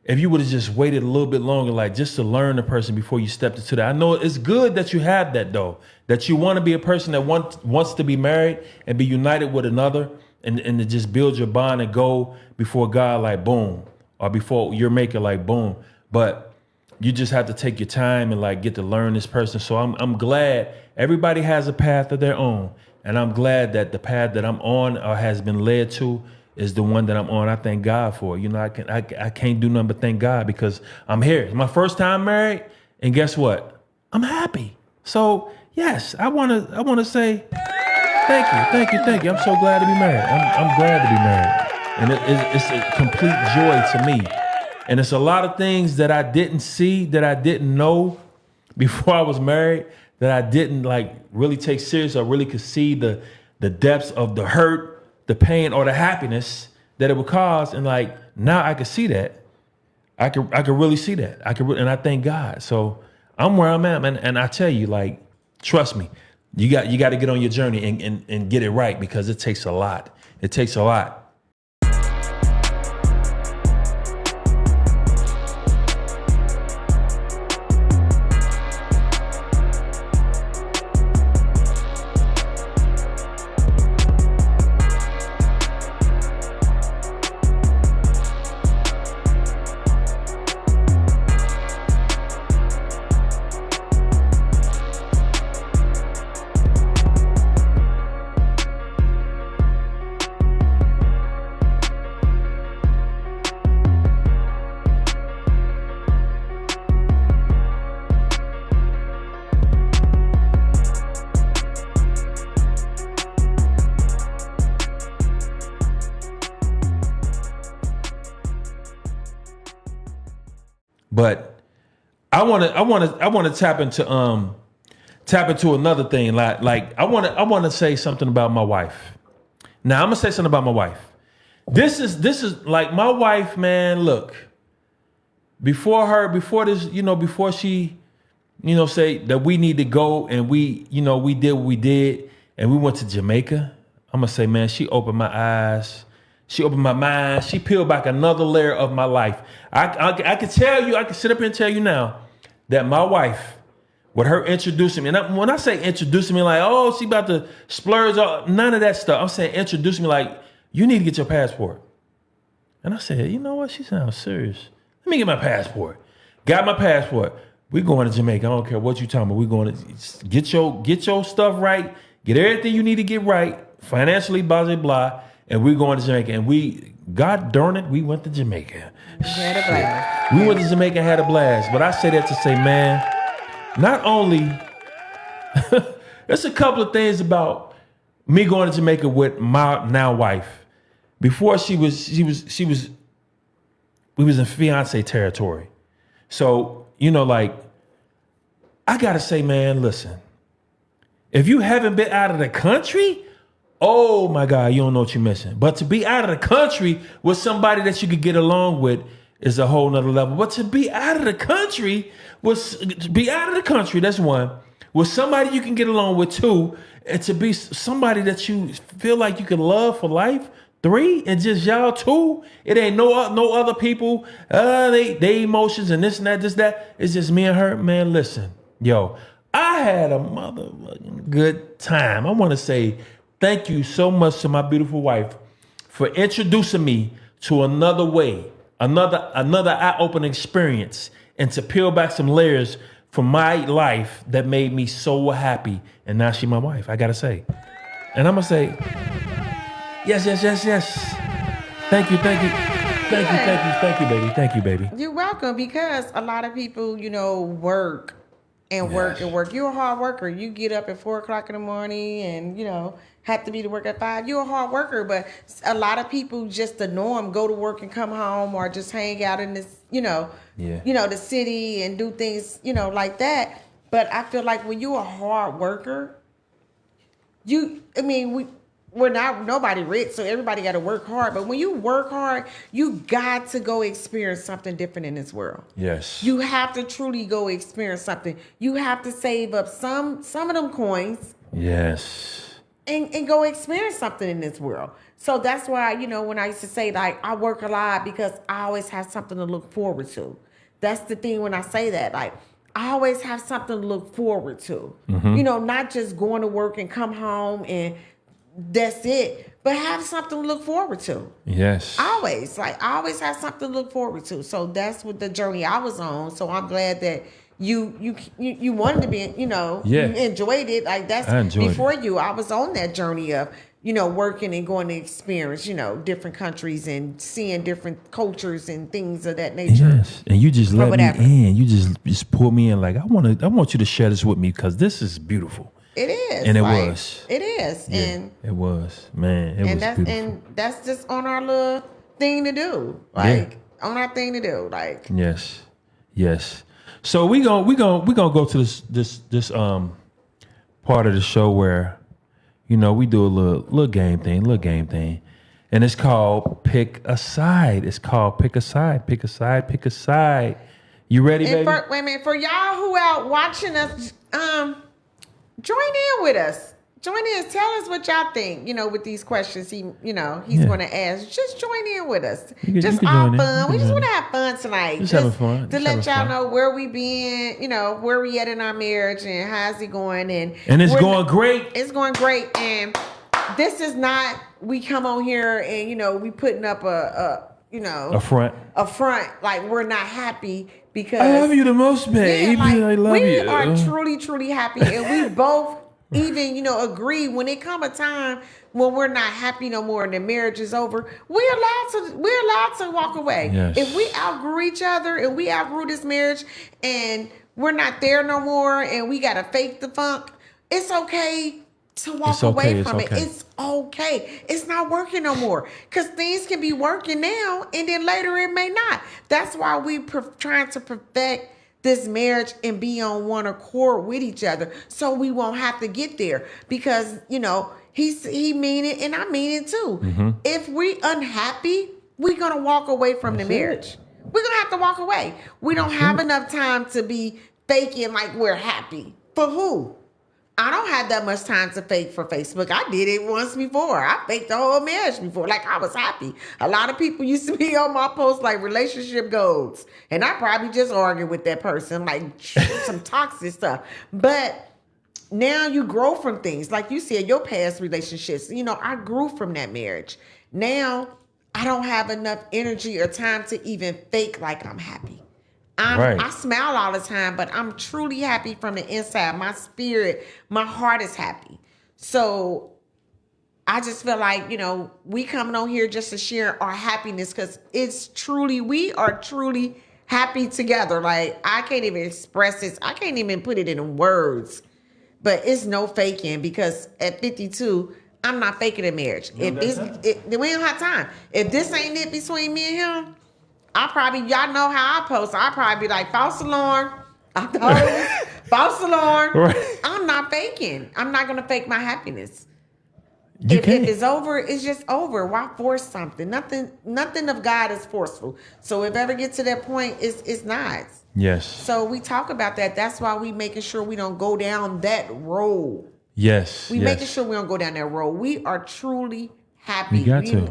if you would have just waited a little bit longer, like, just to learn the person before you stepped into that. I know it's good that you have that, though, that you want to be a person that wants to be married and be united with another and to just build your bond and go before God, like, boom, or before your maker, like, boom. But you just have to take your time and, like, get to learn this person. So I'm glad everybody has a path of their own. And I'm glad that the path that I'm on or has been led to is the one that I'm on. I thank God for it. I can't do nothing but thank God because I'm here. It's my first time married, and guess what? I'm happy. So yes, I wanna say thank you. I'm so glad to be married. I'm glad to be married. And it's a complete joy to me. And it's a lot of things that I didn't see, that I didn't know before I was married, that I didn't like really take serious or really could see the depths of the hurt, the pain, or the happiness that it would cause. And like now I could see that. I could really see that. And I thank God. So I'm where I'm at, man. And I tell you, like, trust me, you got to get on your journey and get it right, because it takes a lot. It takes a lot. But I want to tap into another thing. Like I want to say something about my wife. Now I'm gonna say something about my wife. This is like my wife, man. Look, before she, say that we need to go, and we did what we did, and we went to Jamaica. I'm gonna say, man, she opened my eyes. She opened my mind. She peeled back another layer of my life. I could tell you, I could sit up here and tell you now that my wife, with her introducing me, and when I say introducing me, like, oh, she about to splurge, none of that stuff. I'm saying introducing me like, you need to get your passport. And I said, you know what? She sounds serious. Let me get my passport. Got my passport. We going to Jamaica. I don't care what you talking about. We going to get your stuff right. Get everything you need to get right. Financially, blah, blah, blah. And we're going to Jamaica. And God darn it, we went to Jamaica. Had a blast. We went to Jamaica and had a blast. But I say that to say, man, not only, there's a couple of things about me going to Jamaica with my now wife. Before we was in fiance territory. So, like, I gotta say, man, listen, if you haven't been out of the country, oh my God, you don't know what you're missing. But to be out of the country with somebody that you could get along with is a whole nother level. But to be out of the country, that's one, with somebody you can get along with, two, and to be somebody that you feel like you can love for life, three, and just y'all two. It ain't no other people, they emotions and this and that, that. It's just me and her. Man, listen, yo, I had a motherfucking good time. I want to say thank you so much to my beautiful wife for introducing me to another way, another eye-opening experience, and to peel back some layers from my life that made me so happy. And now she my wife, I gotta say. And I'm gonna say, yes. Thank you, baby. Thank you, baby. You're welcome, because a lot of people, work and work and work. You're a hard worker. You get up at 4:00 in the morning and, have to be to work at 5. You're a hard worker, but a lot of people, just the norm, go to work and come home, or just hang out in this, the city and do things, like that. But I feel like when you're a hard worker, we're not nobody rich, so everybody got to work hard. But when you work hard, you got to go experience something different in this world. Yes. You have to truly go experience something. You have to save up some of them coins. Yes. And go experience something in this world. So that's why, when I used to say, like, I work a lot because I always have something to look forward to. That's the thing when I say that. Like, I always have something to look forward to. Mm-hmm. Not just going to work and come home and that's it, but have something to look forward to. Yes. I always have something to look forward to. So that's what the journey I was on. So I'm glad that you wanted to be, you enjoyed it. Like, that's before you. I was on that journey of, working and going to experience, different countries and seeing different cultures and things of that nature. Yes. And you just let me in. You just pull me in. Like, I want you to share this with me, because this is beautiful. It is. And it like, was. It is. Yeah, and it was. Man, it was beautiful. And that's just on our little thing to do. Like on our thing to do. Like Yes. So we gonna go to this part of the show where, you know, we do a little game thing. And it's called Pick a Side. Pick a Side. You ready, baby? wait a minute. For y'all who out watching us, join in with us. Join in. Tell us what y'all think, you know, with these questions he's going to ask. Just join in with us. Just all fun. We just want to have fun tonight. Just having fun. To let y'all know where we been, you know, where we at in our marriage and how's it going. And it's going great. It's going great. And this is not, we come on here and, you know, we putting up a front. Like we're not happy because I love you the most, babe. Yeah, like, I love we you. We are truly, truly happy. And we both even, you know, agree when it come a time when we're not happy no more and the marriage is over, we're allowed to walk away. Yes. If we outgrew each other and we outgrew this marriage and we're not there no more and we gotta fake the funk, it's okay to walk away from it. It's okay. It's not working no more because things can be working now and then later it may not. That's why we trying to perfect this marriage and be on one accord with each other so we won't have to get there because, you know, he mean it and I mean it too. Mm-hmm. If we unhappy, we're going to walk away from the marriage. We're going to have to walk away. We don't have enough time to be faking like we're happy. For who? I don't have that much time to fake for Facebook. I did it once before. I faked the whole marriage before. Like I was happy. A lot of people used to be on my posts like relationship goals. And I probably just argued with that person, like some toxic stuff. But now you grow from things. Like you said, your past relationships, you know, I grew from that marriage. Now I don't have enough energy or time to even fake like I'm happy. I smile all the time, but I'm truly happy from the inside. My spirit, my heart is happy. So I just feel like, you know, we coming on here just to share our happiness because we are truly happy together. Like I can't even express this. I can't even put it in words, but it's no faking because at 52, I'm not faking a marriage. We don't have time. If this ain't it between me and him, y'all know how I post. I'll probably be like, false alarm. I thought it was false alarm. Right. I'm not faking. I'm not going to fake my happiness. If it's over, it's just over. Why force something? Nothing of God is forceful. So if ever get to that point, it's not. Yes. So we talk about that. That's why we making sure we don't go down that road. Yes. We making sure we don't go down that road. We are truly happy.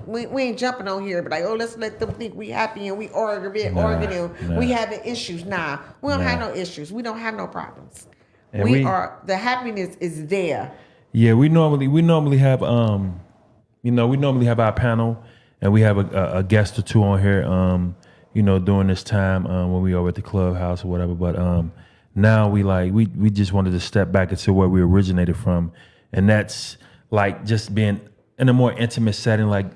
We ain't jumping on here, but like, let's let them think we happy and we arguing and we having issues. Nah, we don't have no issues. We don't have no problems. And the happiness is there. Yeah, we normally have we normally have our panel and we have a guest or two on here during this time when we are at the clubhouse or whatever. But now we just wanted to step back into where we originated from, and that's like just being in a more intimate setting. Like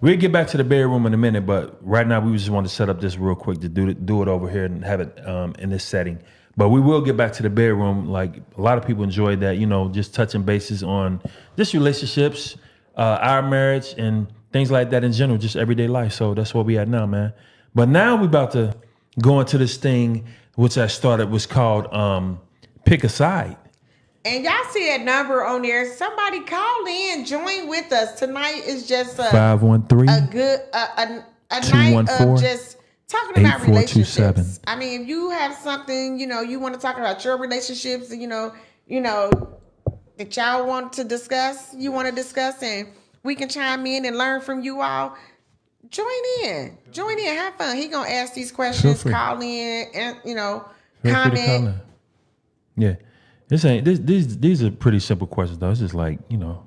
we'll get back to the bedroom in a minute, but right now we just want to set up this real quick to do it over here and have it in this setting. But we will get back to the bedroom. Like a lot of people enjoy that, just touching bases on just relationships, our marriage, and things like that in general, just everyday life. So that's where we at now, man. But now we about to go into this thing which I started was called Pick a Side. And y'all see that number on there. Somebody call in, join with us. Tonight is just 513 a good night of just talking about relationships. I mean, if you have something, you want to talk about your relationships, that y'all want to discuss, and we can chime in and learn from you all. Join in, have fun. He gonna ask these questions, call in, and comment. Yeah. These are pretty simple questions though. It's just like,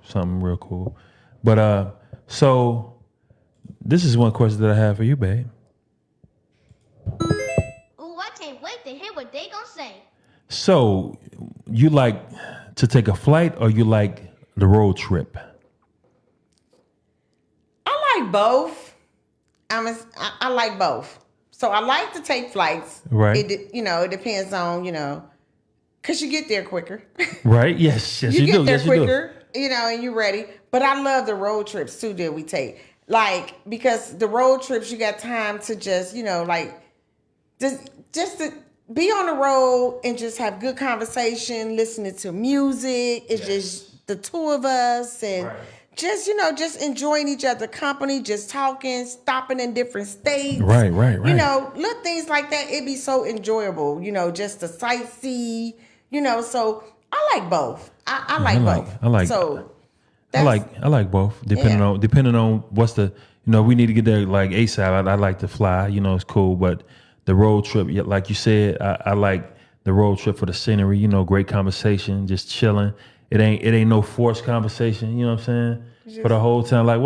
something real cool. But so this is one question that I have for you, babe. Oh, I can't wait to hear what they gonna say. So you like to take a flight or you like the road trip? I like both. I like both. So I like to take flights. Right. It depends on, Because you get there quicker. Right? Yes, you get do. there Yes, quicker, and you're ready. But I love the road trips too that we take. Like, because the road trips, you got time to just, just to be on the road and just have good conversation, listening to music. It's just the two of us and just, just enjoying each other's company, just talking, stopping in different states. Right. Little things like that. It'd be so enjoyable, just to sightsee, so I like both. I like both. So I like both. Depending on what's the, we need to get there like ASAP. I like to fly, it's cool. But the road trip, like you said, I like the road trip for the scenery, great conversation, just chilling. It ain't no forced conversation, you know what I'm saying? For the whole time. Like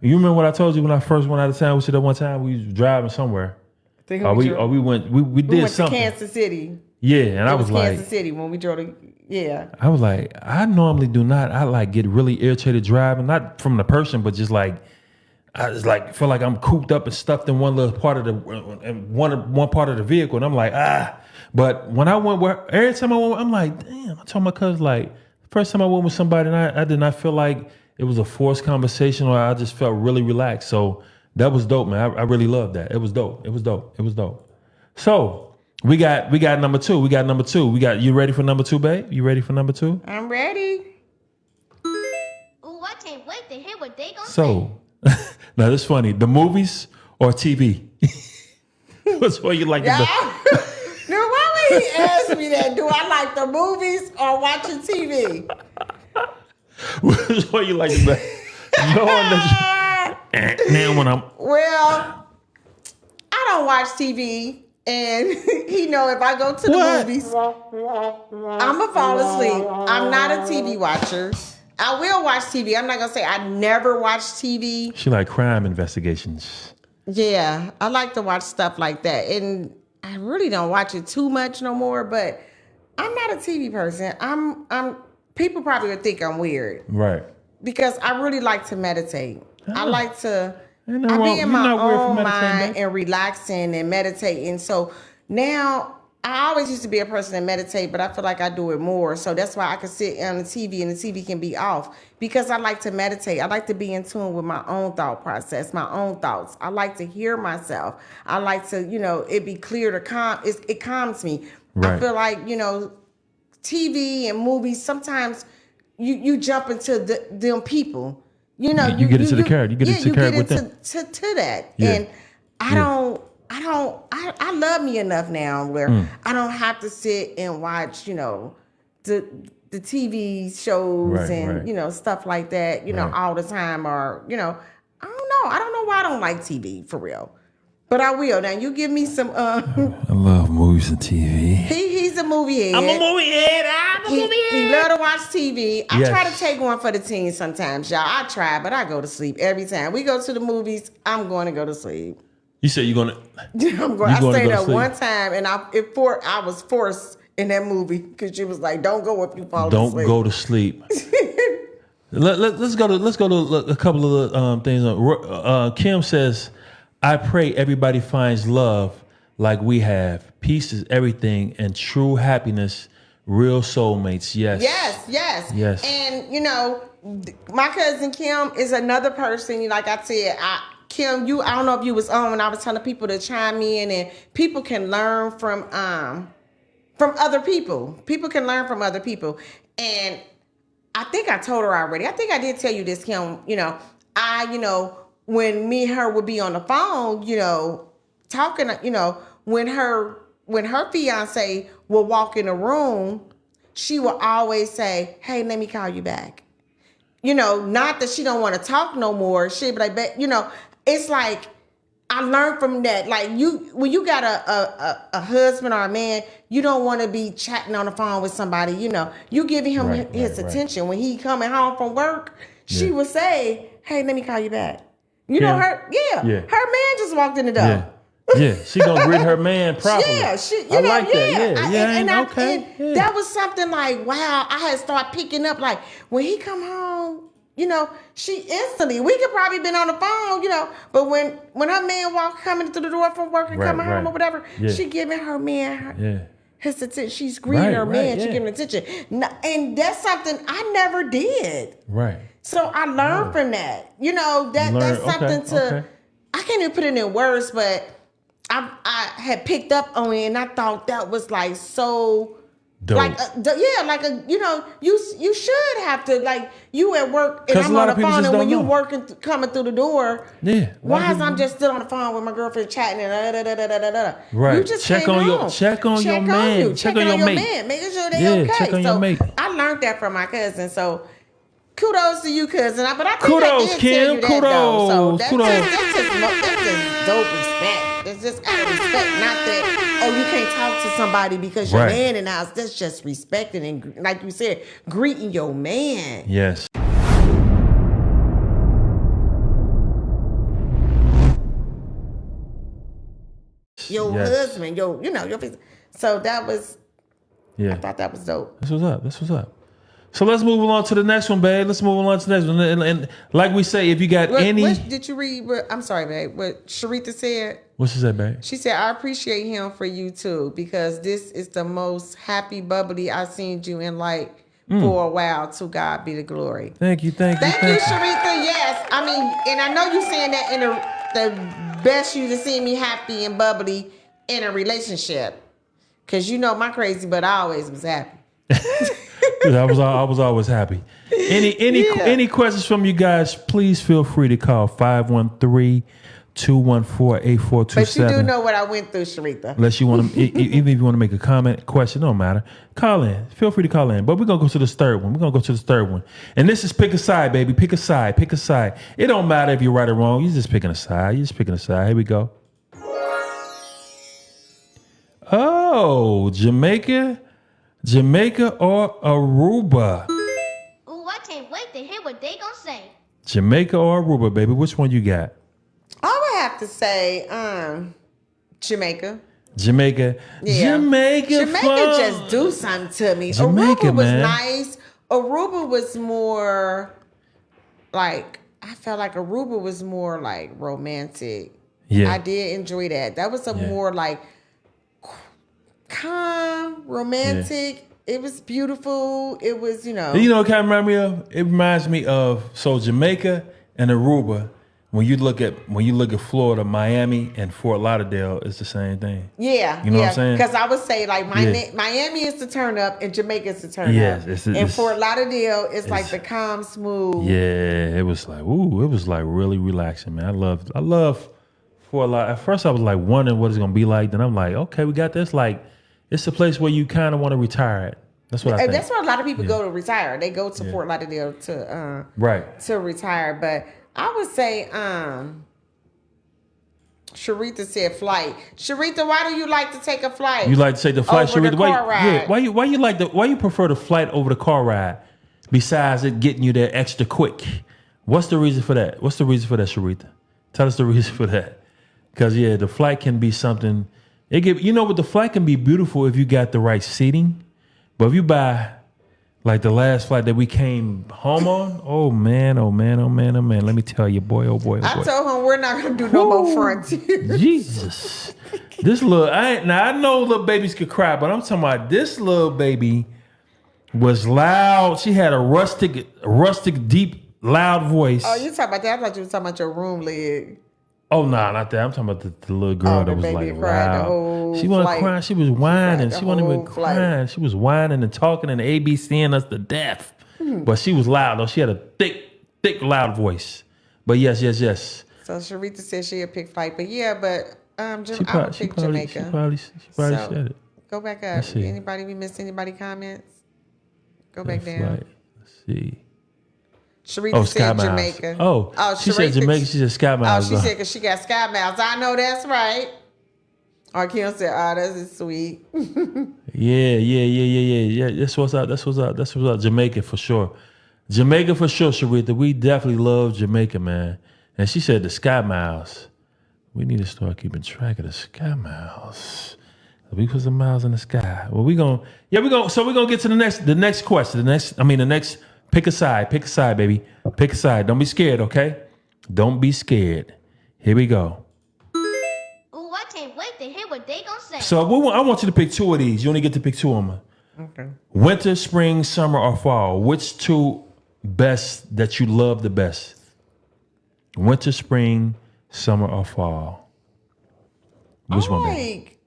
you remember what I told you when I first went out of town? We said that one time we was driving somewhere. We did went something. to Kansas City. Yeah, and I was like, Kansas City when we drove to, I was like, I normally do not. I like get really irritated driving, not from the person, but just like I just like feel like I'm cooped up and stuffed in one little part of the one part of the vehicle, and I'm like But when I went every time I went, I'm like, damn. I told my cousin like first time I went with somebody, and I did not feel like it was a forced conversation, or I just felt really relaxed. So that was dope, man. I really loved that. It was dope. So. We got number two. We got you ready for number two, babe? You ready for number two? I'm ready. Ooh, I can't wait to hear what they gonna say. So, now this is funny. The movies or TV? What's what you like? Why would he ask me that? Do I like the movies or watching TV? What's what you like the best? Now when I'm I don't watch TV. And he know if I go to the movies, I'ma fall asleep. I'm not a TV watcher. I will watch TV. I'm not gonna say I never watch TV. She like crime investigations. Yeah, I like to watch stuff like that, and I really don't watch it too much no more. But I'm not a TV person. I'm. People probably would think I'm weird, right? Because I really like to meditate. I like to. I be in my own mind and relaxing and meditating. So now I always used to be a person that meditate, but I feel like I do it more. So that's why I can sit on the TV and the TV can be off because I like to meditate. I like to be in tune with my own thought process, my own thoughts. I like to hear myself. I like to, it be clear to calm. It calms me. Right. I feel like, TV and movies, sometimes you jump into them people. You get into the character. You get into the character with them. To that. Yeah. And I love me enough now where I don't have to sit and watch, the TV shows and, stuff like that, all the time or, I don't know. I don't know why I don't like TV for real. But I will. Now you give me some. I love movies and TV. He's a movie head. I'm a movie head. He love to watch TV. I try to take one for the teens sometimes, y'all. I try, but I go to sleep every time. We go to the movies, I'm going to go to sleep. You said you're going to... I stayed up one time, and I was forced in that movie because she was like, don't go if you fall asleep. Don't go to sleep. Let's go to a couple of things. Kim says... I pray everybody finds love like we have. Peace is everything and true happiness, real soulmates. Yes. Yes. And, my cousin Kim is another person. Like I said, Kim, I don't know if you was on when I was telling people to chime in, and people can learn from other people. People can learn from other people. And I think I told her already. I think I did tell you this, Kim. When me and her would be on the phone, talking, when her fiance would walk in the room, she would always say, hey, let me call you back. Not that she don't want to talk no more. She'd be like, it's like, I learned from that. Like when you got a husband or a man, you don't want to be chatting on the phone with somebody, you giving him his attention. When he coming home from work, she would say, hey, let me call you back. Her man just walked in the door. Yeah, she gonna greet her man properly. Yeah, I like that. And that was something like, wow, I had started picking up, like, when he come home, she instantly, we could probably been on the phone, but when her man coming through the door from work and coming home or whatever, she giving her man his attention. She's greeting her man. Yeah. She's giving attention. And that's something I never did. Right. So I learned from that. You know, that's something I can't even put it in words, but I had picked up on it and I thought that was like so dope. You should have to, like, you at work and I'm on the phone, and when you working coming through the door, why is I'm just still on the phone with my girlfriend chatting and right. You just check on your man. Check on your mate. Making sure they okay. Check on your mate. I learned that from my cousin. So kudos to you, cousin. But I think kudos, I did Kim. tell you that, kudos. though. So kudos. That's just dope respect. It's just out of respect, not that, you can't talk to somebody because your man in the house. That's just respecting and, like you said, greeting your man. Yes. Your husband, your so that was, I thought that was dope. This was up. So let's move along to the next one, babe. Let's move along to the next one. And like we say, if you got any... What did you read? I'm sorry, babe. What Sharitha said? What she said, babe? She said, I appreciate him for you, too, because this is the most happy, bubbly I've seen you in, like, for a while. To God be the glory. Thank you, Sharitha. Yes. I mean, and I know you saying that in the best you to see me happy and bubbly in a relationship. Because you know my crazy, but I always was happy. I was always happy. Any questions from you guys, please feel free to call 513-214-8427. But you do know what I went through, Sharitha. Unless you want to, even if you want to make a comment, question, don't matter. Call in. Feel free to call in. But we're going to go to this third one. And this is pick a side, baby. Pick a side. It don't matter if you're right or wrong. You're just picking a side. Here we go. Oh, Jamaica or Aruba? Ooh, I can't wait to hear what they gonna say. Jamaica or Aruba, baby? Which one you got? I would have to say Jamaica. Yeah. Jamaica just do something to me. Aruba was nice. Aruba was more like, I felt like Aruba was more like romantic. Yeah. I did enjoy that. That was a more like calm, romantic. Yeah. It was beautiful. It was, You know what kind of remind me of? It reminds me of Jamaica and Aruba. When you look at Florida, Miami and Fort Lauderdale, it's the same thing. Yeah. You know what I'm saying? Because I would say like Miami is the turn up and Jamaica is the turn up. And Fort Lauderdale is like the calm, smooth. Yeah, it was like, ooh, it was like really relaxing, man. I love Fort Lauderdale. At first I was like wondering what it's gonna be like. Then I'm like, okay, we got this. Like, it's a place where you kind of want to retire at. That's what I think. That's where a lot of people go to retire. They go to Fort Lauderdale to retire. But I would say Sharitha said flight. Sharitha, why do you like to take a flight? You like to take the flight, over Sharitha? The car ride. Yeah. Why you prefer the flight over the car ride? Besides it getting you there extra quick. What's the reason for that? Sharitha? Tell us the reason for that. Because the flight can be something. The flight can be beautiful if you got the right seating. But if you buy like the last flight that we came home on, oh man. Let me tell you, boy. I told him we're not gonna do no more frontiers. Jesus. I know little babies could cry, but I'm talking about this little baby was loud. She had a rustic, deep, loud voice. Oh, you talking about that? I thought you were talking about your room leg. Oh, no, not that. I'm talking about the little girl that was like loud. She wasn't crying. She was whining. She wasn't even crying. She was whining and talking and ABCing us to death. But she was loud, though. She had a thick, loud voice. But yes. So Sharitha said she'll pick flight. But I would pick Jamaica. She probably said it. Go back up. Anybody, we missed anybody comments? Go back down. Let's see. Sharitha said Jamaica. She said Jamaica. She said Sky Miles. She said because she got Sky Miles. I know that's right. Or Kim said, "This is sweet." Yeah. That's what's up. Jamaica for sure. Sharitha. We definitely love Jamaica, man. And she said the Sky Miles. We need to start keeping track of the Sky Miles. We put some miles in the sky. Well, So we're gonna get to the next question. The next. Pick a side, baby. Pick a side. Don't be scared, okay? Don't be scared. Here we go. Ooh, I can't wait to hear what what they gonna say. So I want you to pick two of these. You only get to pick two of them. Okay. Winter, spring, summer, or fall. Which two best that you love the best? Winter, spring, summer, or fall? Which one, baby? Like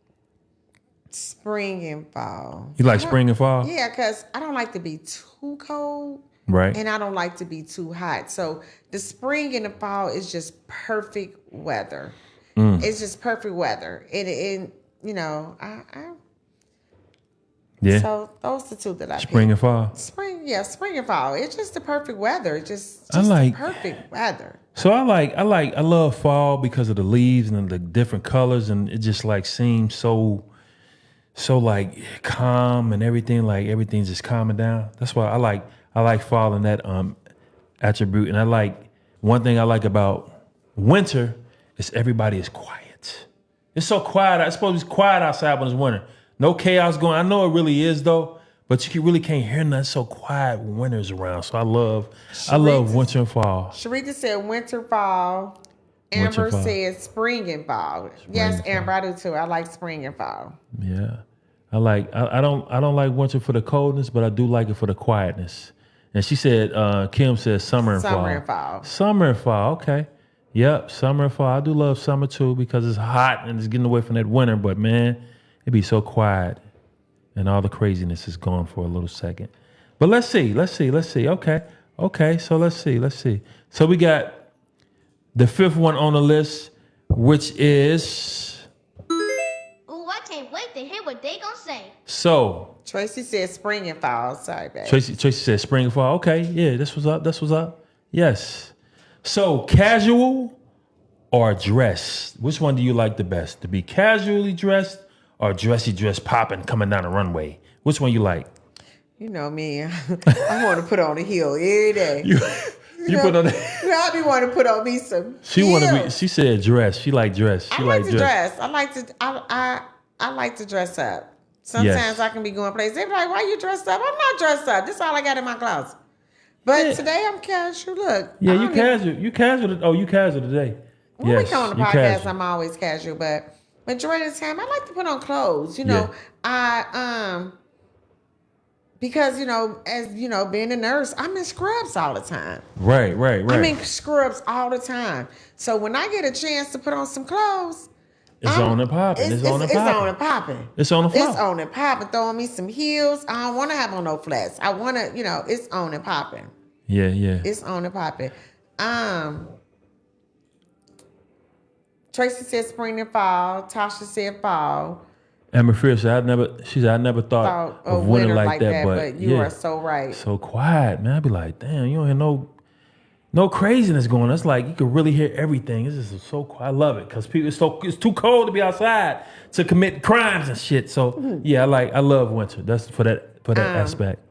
spring and fall. You like spring and fall? Yeah, because I don't like to be too cold. Right. And I don't like to be too hot. So the spring and the fall is just perfect weather. It's just perfect weather. And you know, Yeah. so those are the two that I Spring picked. and fall. Spring and fall. It's just the perfect weather. Just I like- the perfect weather. So I love fall because of the leaves and the different colors, and it just like seems so like calm and everything. Like everything's just calming down. That's why I like fall in that attribute. And I like one thing I like about winter is everybody is quiet. It's so quiet. It's supposed to be quiet outside when it's winter. No chaos going. I know it really is though, but you really can't hear nothing. It's so quiet when winter's around. So I love winter and fall. Sharita said winter, fall. Amber fall. said spring and fall. Yes, Amber, I do too. I like spring and fall. Yeah. I don't like winter for the coldness, but I do like it for the quietness. And she said, Kim said summer and fall. Summer and fall. Summer and fall, okay. Yep, summer and fall. I do love summer too because it's hot and it's getting away from that winter, but man, it'd be so quiet and all the craziness is gone for a little second. But let's see. Okay, so let's see. So we got the fifth one on the list, which is... Ooh, I can't wait to hear what they gonna say. So... Tracy said spring and fall. Sorry, babe. Tracy said spring and fall. Okay, yeah, this was up. Yes. So casual or dress? Which one do you like the best? To be casually dressed or dressy dress popping coming down the runway? Which one you like? You know me. I want to put on a heel every day. You put on. I be want to put on me some. She said dress. She like dress. I like to dress. I like to dress up. Sometimes I can be going places. They be like, "Why you dressed up?" I'm not dressed up. This is all I got in my closet. But today I'm casual. Look. Yeah, you casual. You casual. You casual today. When we come on the podcast, I'm always casual. But majority of the time, I like to put on clothes. You know, because as you know, being a nurse, I'm in scrubs all the time. Right. I'm in scrubs all the time. So when I get a chance to put on some clothes. It's on and popping. It's on and popping. It's on the floor. It's on and popping. Throwing me some heels. I don't want to have on no flats. I want to, it's on and popping. Yeah. It's on and popping. Tracy said spring and fall. Tasha said fall. Amber Fear said, I never thought of winter like that. But you are so right. So quiet, man. I'd be like, damn, you don't hear no craziness going on. It's like you can really hear everything. It's just so quiet. I love it because it's too cold to be outside to commit crimes and shit. So yeah, I love winter. That's for that aspect.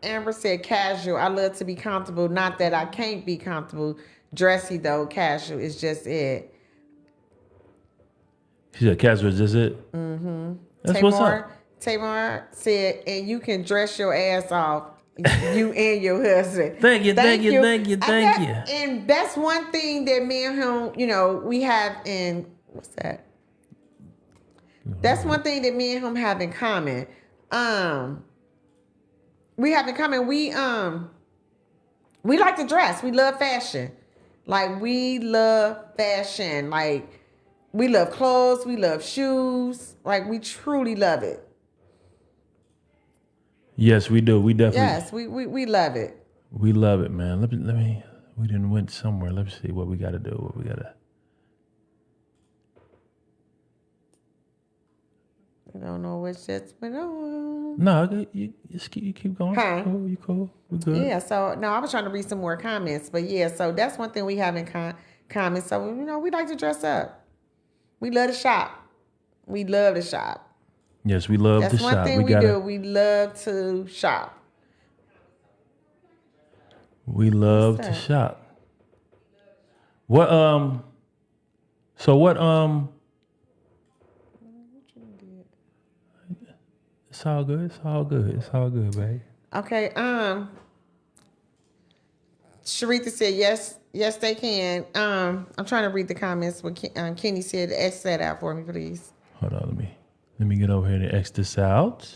Amber said casual. I love to be comfortable. Not that I can't be comfortable. Dressy though, casual is just it. She said casual is just it. Mm-hmm. That's what's up. Tamar said, and you can dress your ass off. You and your husband. Thank you. And that's one thing that me and him, we have in what's that? That's one thing that me and him have in common. We have in common. We like to dress. We love fashion. Like we love fashion. Like we love clothes. We love shoes. Like we truly love it. Yes, we do. We definitely. Yes, we love it. We love it, man. Let me. We didn't went somewhere. Let's see what we got to do. I don't know what's just went on. No, you keep going. Huh? You cool. We good. Yeah. So no, I was trying to read some more comments, but yeah. So that's one thing we have in common. So we like to dress up. We love to shop. We love to shop. Yes, we love to shop. That's one thing we do. We love to shop. We love to shop. What So what It's all good. It's all good, babe. Okay. Sharitha said yes they can. I'm trying to read the comments. What Kenny said. X that out for me, please. Hold on, let me get over here and X this out.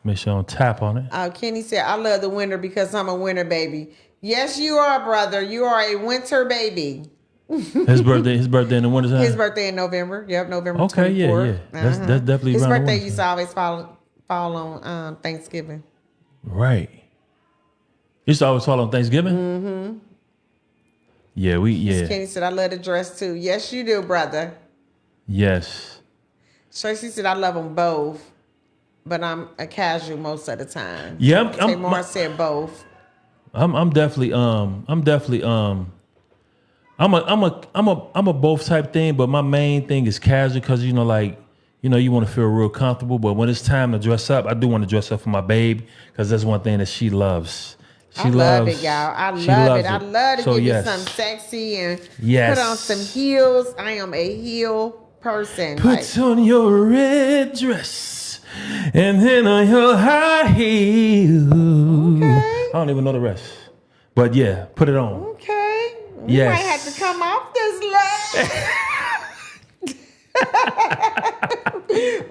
Make sure I don't tap on it. Kenny said, I love the winter because I'm a winter baby. Yes, you are, brother. You are a winter baby. His birthday in the winter time? His birthday in November. Yep, November 24th. Okay, yeah. That's definitely his around birthday the used to always fall on Thanksgiving. Right. Used to always fall on Thanksgiving? Mm-hmm. Yeah. Kenny said, I love the dress too. Yes, you do, brother. Yes. Tracy said, I love them both, but I'm a casual most of the time. Yeah, Tamar said both. I'm definitely I'm a both type thing, but my main thing is casual because you want to feel real comfortable. But when it's time to dress up, I do want to dress up for my babe because that's one thing that she loves. I love it, y'all. I love it. I love to give you something sexy and put on some heels. I am a heel person. Put on your red dress and then on your high heel. Okay. I don't even know the rest. But yeah, put it on. Okay. You might have to come off this leg.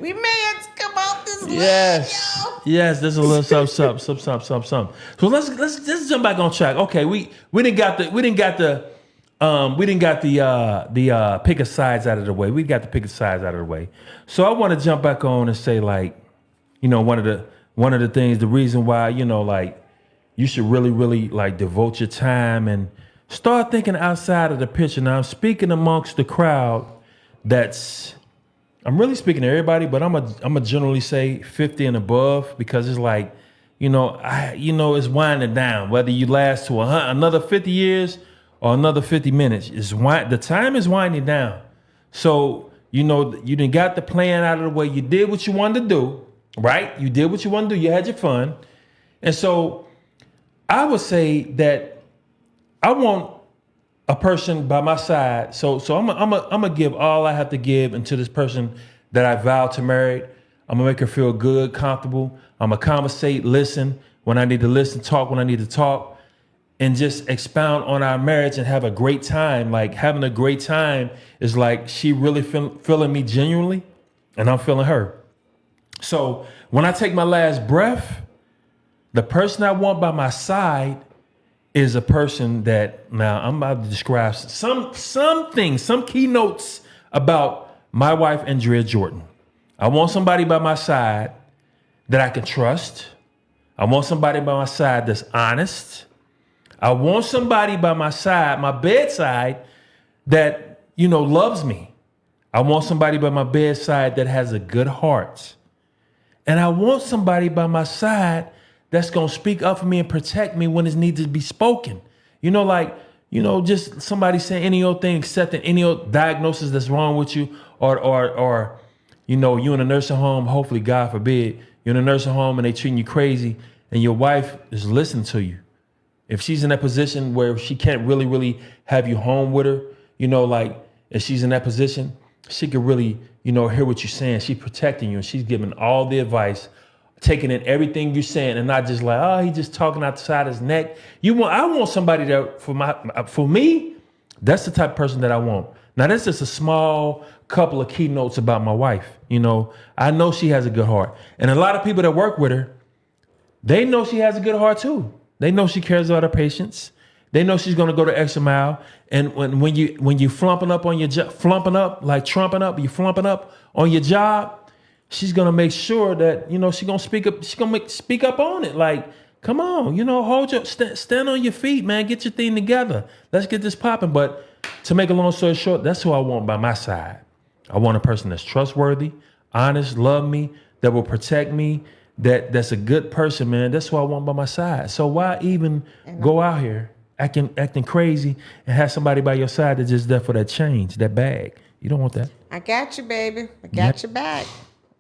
We may have to come off this leg, y'all. Yes, there's a little something. So let's jump back on track. Okay, we didn't got the pick of sides out of the way. We got the pick of sides out of the way. So I want to jump back on and say one of the things, the reason why you should really devote your time and start thinking outside of the picture. Now I'm speaking amongst the crowd. I'm really speaking to everybody, but I'm a generally say 50 and above because it's it's winding down. Whether you last to another 50 years or another 50 minutes, the time is winding down. So you done got the plan out of the way. You did what you wanted to do, right? You did what you wanted to do. You had your fun, and so I would say that I want a person by my side. So I'm gonna give all I have to give into this person that I vowed to marry. I'm gonna make her feel good, comfortable. I'm gonna conversate, listen when I need to listen, talk when I need to talk, and just expound on our marriage and have a great time. Like having a great time is like she really feeling me genuinely, and I'm feeling her. So when I take my last breath, the person I want by my side is a person that now I'm about to describe some things, some keynotes about my wife, Andrea Jordan. I want somebody by my side that I can trust. I want somebody by my side that's honest. I want somebody by my side, my bedside, that, loves me. I want somebody by my bedside that has a good heart. And I want somebody by my side that's going to speak up for me and protect me when it needs to be spoken. Just somebody saying any old thing, accepting any old diagnosis that's wrong with you, or you in a nursing home, hopefully, God forbid, you're in a nursing home and they treating you crazy and your wife is listening to you. If she's in that position where she can't really have you home with her, if she's in that position, she could really, hear what you're saying. She's protecting you and she's giving all the advice, taking in everything you're saying and not just like, oh, he's just talking outside his neck. I want somebody that for me, that's the type of person that I want. Now, that's just a small couple of keynotes about my wife. I know she has a good heart. And a lot of people that work with her, they know she has a good heart too. They know she cares about her patients. They know she's going to go the extra mile. And when you flumping up on your job, flumping up on your job, she's gonna make sure that she's gonna speak up. She's gonna speak up on it. Like, come on, hold your stand on your feet, man. Get your thing together. Let's get this popping. But to make a long story short, that's who I want by my side. I want a person that's trustworthy, honest, love me, that will protect me. That's a good person, man. That's who I want by my side. So why even go out here acting crazy and have somebody by your side that's just there for that change, that bag? You don't want that. I got you, baby. I got your back.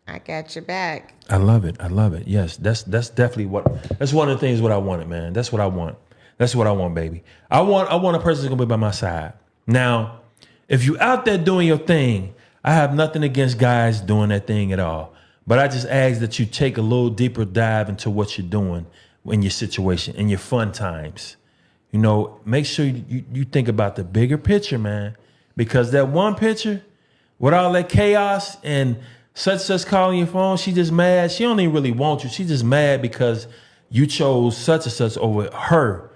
I got your back. I love it. Yes, that's definitely that's one of the things what I wanted, man. That's what I want. That's what I want, baby. I want a person that's gonna be by my side. Now, if you out there doing your thing, I have nothing against guys doing that thing at all. But I just ask that you take a little deeper dive into what you're doing in your situation, in your fun times. You know, make sure you think about the bigger picture, man. Because that one picture, with all that chaos and such calling your phone, she just mad. She don't even really want you. She just mad because you chose such and such over her.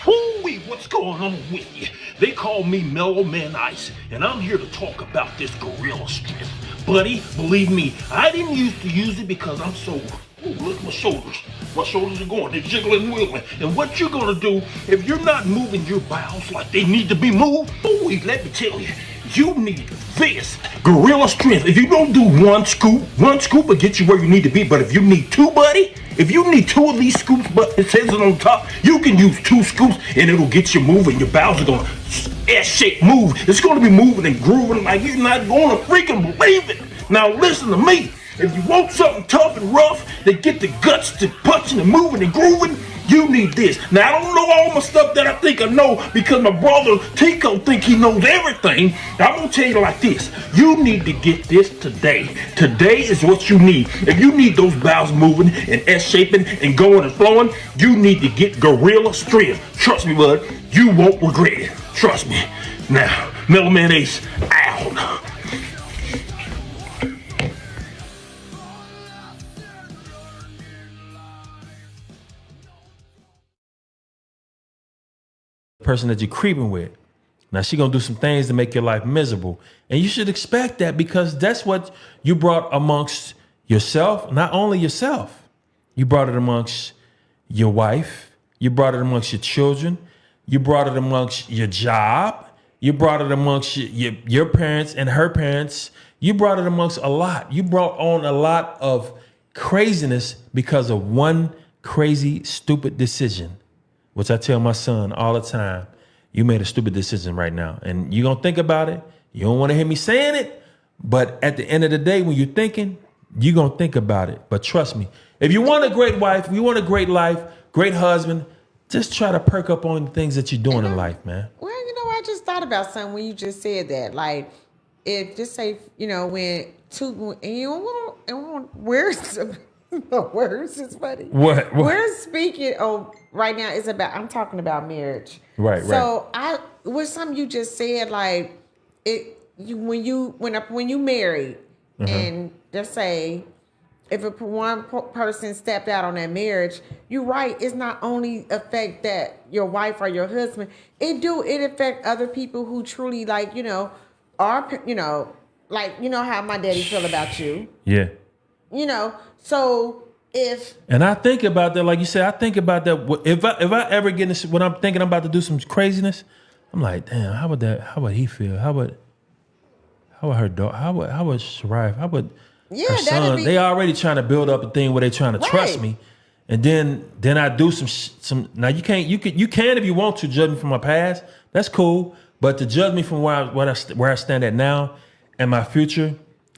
Hooey, what's going on with you? They call me Mellow Man Ice, and I'm here to talk about this gorilla strength. Buddy, believe me, I didn't used to use it because I'm so... Ooh, look at my shoulders. My shoulders are going. They're jiggling and wiggling. And what you're going to do, if you're not moving your bowels like they need to be moved, ooh, let me tell you, you need this gorilla strength. If you don't do one scoop will get you where you need to be. But if you need two, buddy, if you need two of these scoops, but it says it on top, you can use 2 scoops and it'll get you moving. Your bowels are going to S-shape move. It's going to be moving and grooving like you're not going to freaking believe it. Now listen to me. If you want something tough and rough that get the guts to punching and moving and grooving, you need this. Now, I don't know all my stuff that I think I know because my brother Tico think he knows everything. I'm going to tell you like this. You need to get this today. Today is what you need. If you need those bowels moving and S-shaping and going and flowing, you need to get Gorilla Strength. Trust me, bud. You won't regret it. Trust me. Now, Mellow Man Ace, out. Person that you're creeping with. Now she gonna do some things to make your life miserable. And you should expect that because that's what you brought amongst yourself, not only yourself, you brought it amongst your wife, you brought it amongst your children, you brought it amongst your job, you brought it amongst your parents and her parents, you brought it amongst a lot. You brought on a lot of craziness because of one crazy, stupid decision. Which I tell my son all the time, you made a stupid decision right now. And you're going to think about it. You don't want to hear me saying it. But at the end of the day, when you're thinking, you're going to think about it. But trust me, if you want a great wife, if you want a great life, great husband, just try to perk up on the things that you're doing in life, man. Well, I just thought about something when you just said that. Like, if just say, when two, and you want where's words is funny. What? We're speaking right now is about, I'm talking about marriage. Right. So with something you just said, like when you married and just say if one person stepped out on that marriage, you're right. It's not only affect that your wife or your husband. It affect other people who truly are, how my daddy feel about you. Yeah. So and I think about that, like you said, I think about that. If I ever get this, when I'm thinking I'm about to do some craziness, I'm like, damn, how would he feel? How would her daughter? How would Shariah? How would her son? They already trying to build up a thing where they trying to trust me, and then I do some. Now you can if you want to judge me from my past. That's cool, but to judge me from where I stand at now and my future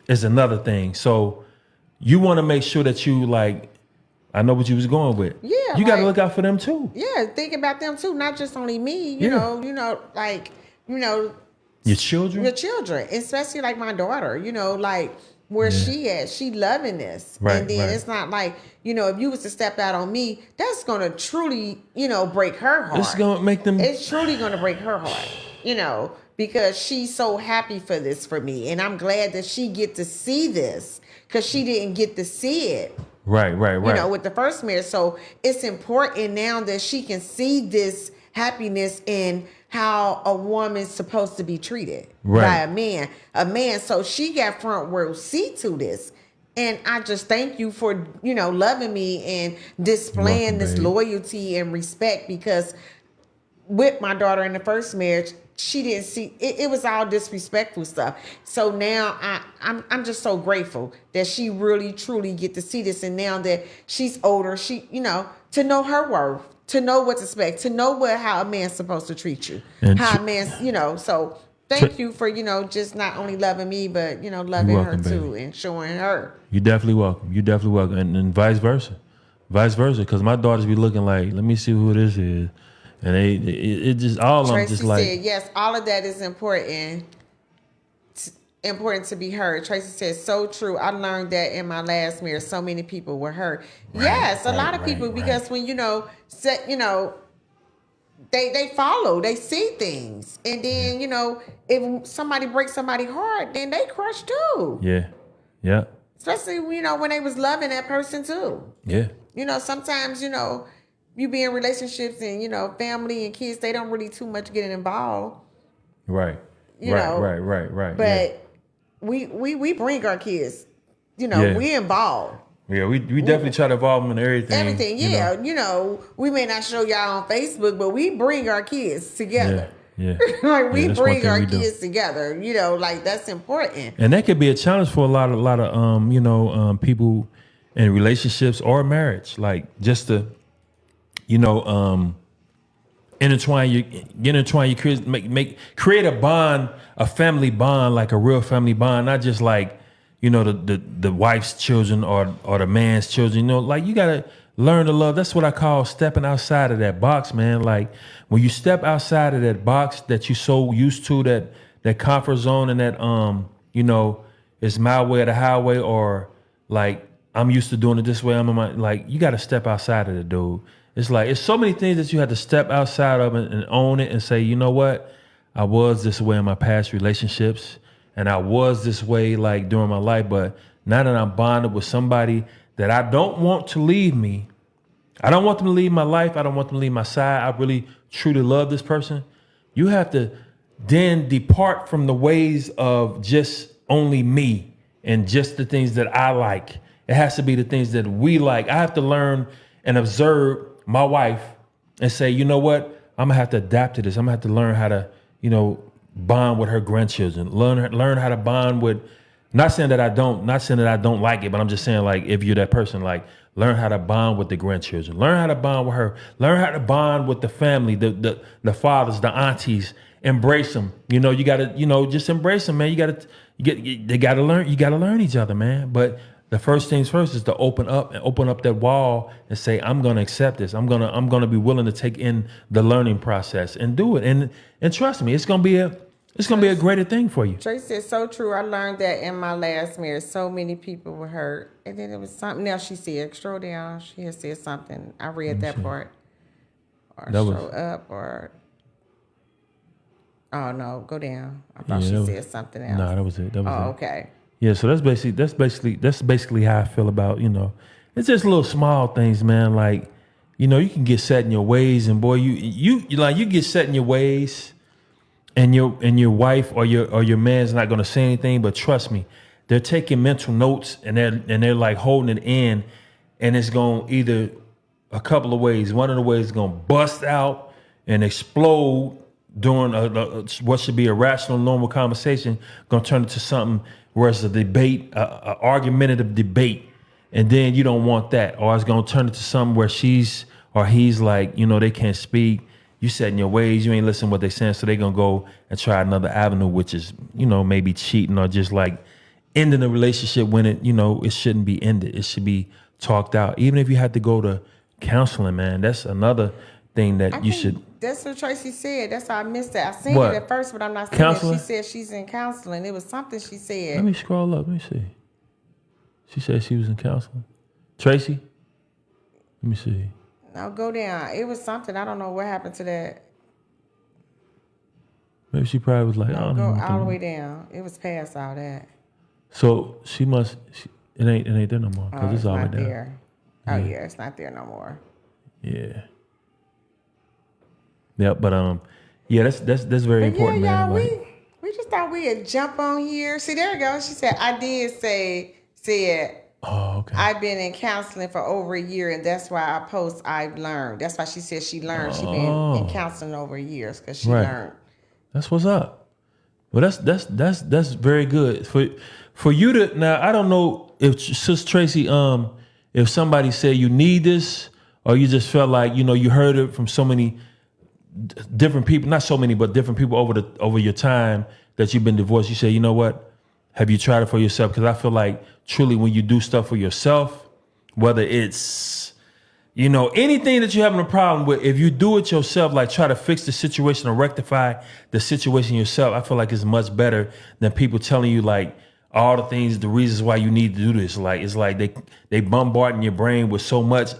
is another thing. So. You want to make sure that I know what you was going with. Yeah. You got to look out for them too. Yeah, think about them too, not just only me, your children. Your children, especially like my daughter, where she at, she loving this. Right, and then it's not like, if you was to step out on me, that's going to truly, break her heart. It's going to make them. It's truly going to break her heart, because she's so happy for this for me. And I'm glad that she get to see this. Because she didn't get to see it. Right. With the first marriage. So it's important now that she can see this happiness in how a woman's supposed to be treated by a man. So she got front row seat to this. And I just thank you for, loving me and displaying this loyalty and respect because with my daughter in the first marriage, she didn't see it. It was all disrespectful stuff. So now I'm just so grateful that she really truly get to see this. And now that she's older, she to know her worth, to know what to expect, to know how a man's supposed to treat you, and how a man's So thank you for just not only loving me, but loving her too and showing her. You definitely welcome. And vice versa, because my daughters be looking like, let me see who this is. And it just all of them just like said, yes, all of that is important to be heard. Tracy said, so true. I learned that in my last marriage. So many people were hurt. Yes, a lot of people because when they follow, they see things, and then if somebody breaks someboody heart, then they crush too. Yeah. Especially when they was loving that person too. Yeah. Sometimes you be in relationships and family and kids, they don't really too much get involved. Right. Right. But we bring our kids. We involved. Yeah, we definitely try to involve them in everything. Everything, yeah. We may not show y'all on Facebook, but we bring our kids together. Yeah. Like we bring our kids together. Like that's important. And that could be a challenge for a lot of people in relationships or marriage. Like just to, intertwine your kids, create a bond, a family bond, like a real family bond, not just like the wife's children or the man's children. Like you gotta learn to love. That's what I call stepping outside of that box, man. Like when you step outside of that box that you so used to, that comfort zone, and that it's my way or the highway, or like I'm used to doing it this way. You got to step outside of it, dude. It's like it's so many things that you have to step outside of and own it and say, you know what, I was this way in my past relationships, and I was this way like during my life, but now that I'm bonded with somebody that I don't want to leave me, I don't want them to leave my life, I don't want them to leave my side, I really truly love this person, you have to then depart from the ways of just only me and just the things that I like. It has to be the things that we like. I have to learn and observe my wife and say, you know what, I'm gonna have to adapt to this. I'm gonna have to learn how to, bond with her grandchildren. Learn how to bond with, not saying that I don't like it, but I'm just saying, like, if you're that person, like, learn how to bond with the grandchildren. Learn how to bond with her. Learn how to bond with the family, the fathers, the aunties. Embrace them. You gotta, just embrace them, man. They gotta learn. You gotta learn each other, man. But the first things first is to open up that wall and say, I'm gonna accept this. I'm gonna be willing to take in the learning process and do it. And trust me, it's gonna be a greater thing for you. Tracy said, so true. I learned that in my last marriage. So many people were hurt. And then it was something else she said. Scroll down. She had said something. I read that part. Or scroll up or... Oh, no. Go down. I thought she said something else. No, that was it. Okay. Yeah, so that's basically how I feel about, it's just little small things, man. Like, you can get set in your ways, and boy, you get set in your ways, and your wife or your man's not gonna say anything, but trust me, they're taking mental notes and they're like holding it in, and it's gonna either a couple of ways. One of the ways is gonna bust out and explode during what should be a rational, normal conversation, gonna turn into something where it's a debate, a argumentative debate, and then you don't want that. Or it's gonna turn into something where she's or he's like, they can't speak. You set in your ways, you ain't listening to what they're saying, so they're gonna go and try another avenue, which is, maybe cheating or just like ending the relationship when it shouldn't be ended. It should be talked out. Even if you have to go to counseling, man, that's another thing that you should. That's what Tracy said. That's why I missed it. I seen What? it at first, but I'm not seeing Counseling? it. She said she's in counseling. It was something she said. Let me scroll up. Let me see. She said she was in counseling. Tracy? Let me see. Now go down. It was something. I don't know what happened to that. Maybe she probably was like, I don't know. Go all the way down. It was past all that. So she must. It ain't there no more because it's all the way not down. there. Oh yeah, it's not there no more. Yeah. Yeah, but yeah, that's very important, yeah, man. y'all, we just thought we'd jump on here. See, there you go. She said, I did said, oh, okay. I've been in counseling for over a year, and that's why I post I've learned. That's why she said she learned. She been in counseling over years because she learned. That's what's up. Well, that's very good for you to. Now, I don't know if Sis Tracy, if somebody said you need this, or you just felt like you heard it from so many different people, not so many, but different people over your time that you've been divorced. You say, you know what? Have you tried it for yourself? Because I feel like truly when you do stuff for yourself, whether it's, anything that you're having a problem with, if you do it yourself, like try to fix the situation or rectify the situation yourself, I feel like it's much better than people telling you like all the things, the reasons why you need to do this. Like, it's like they bombarding your brain with so much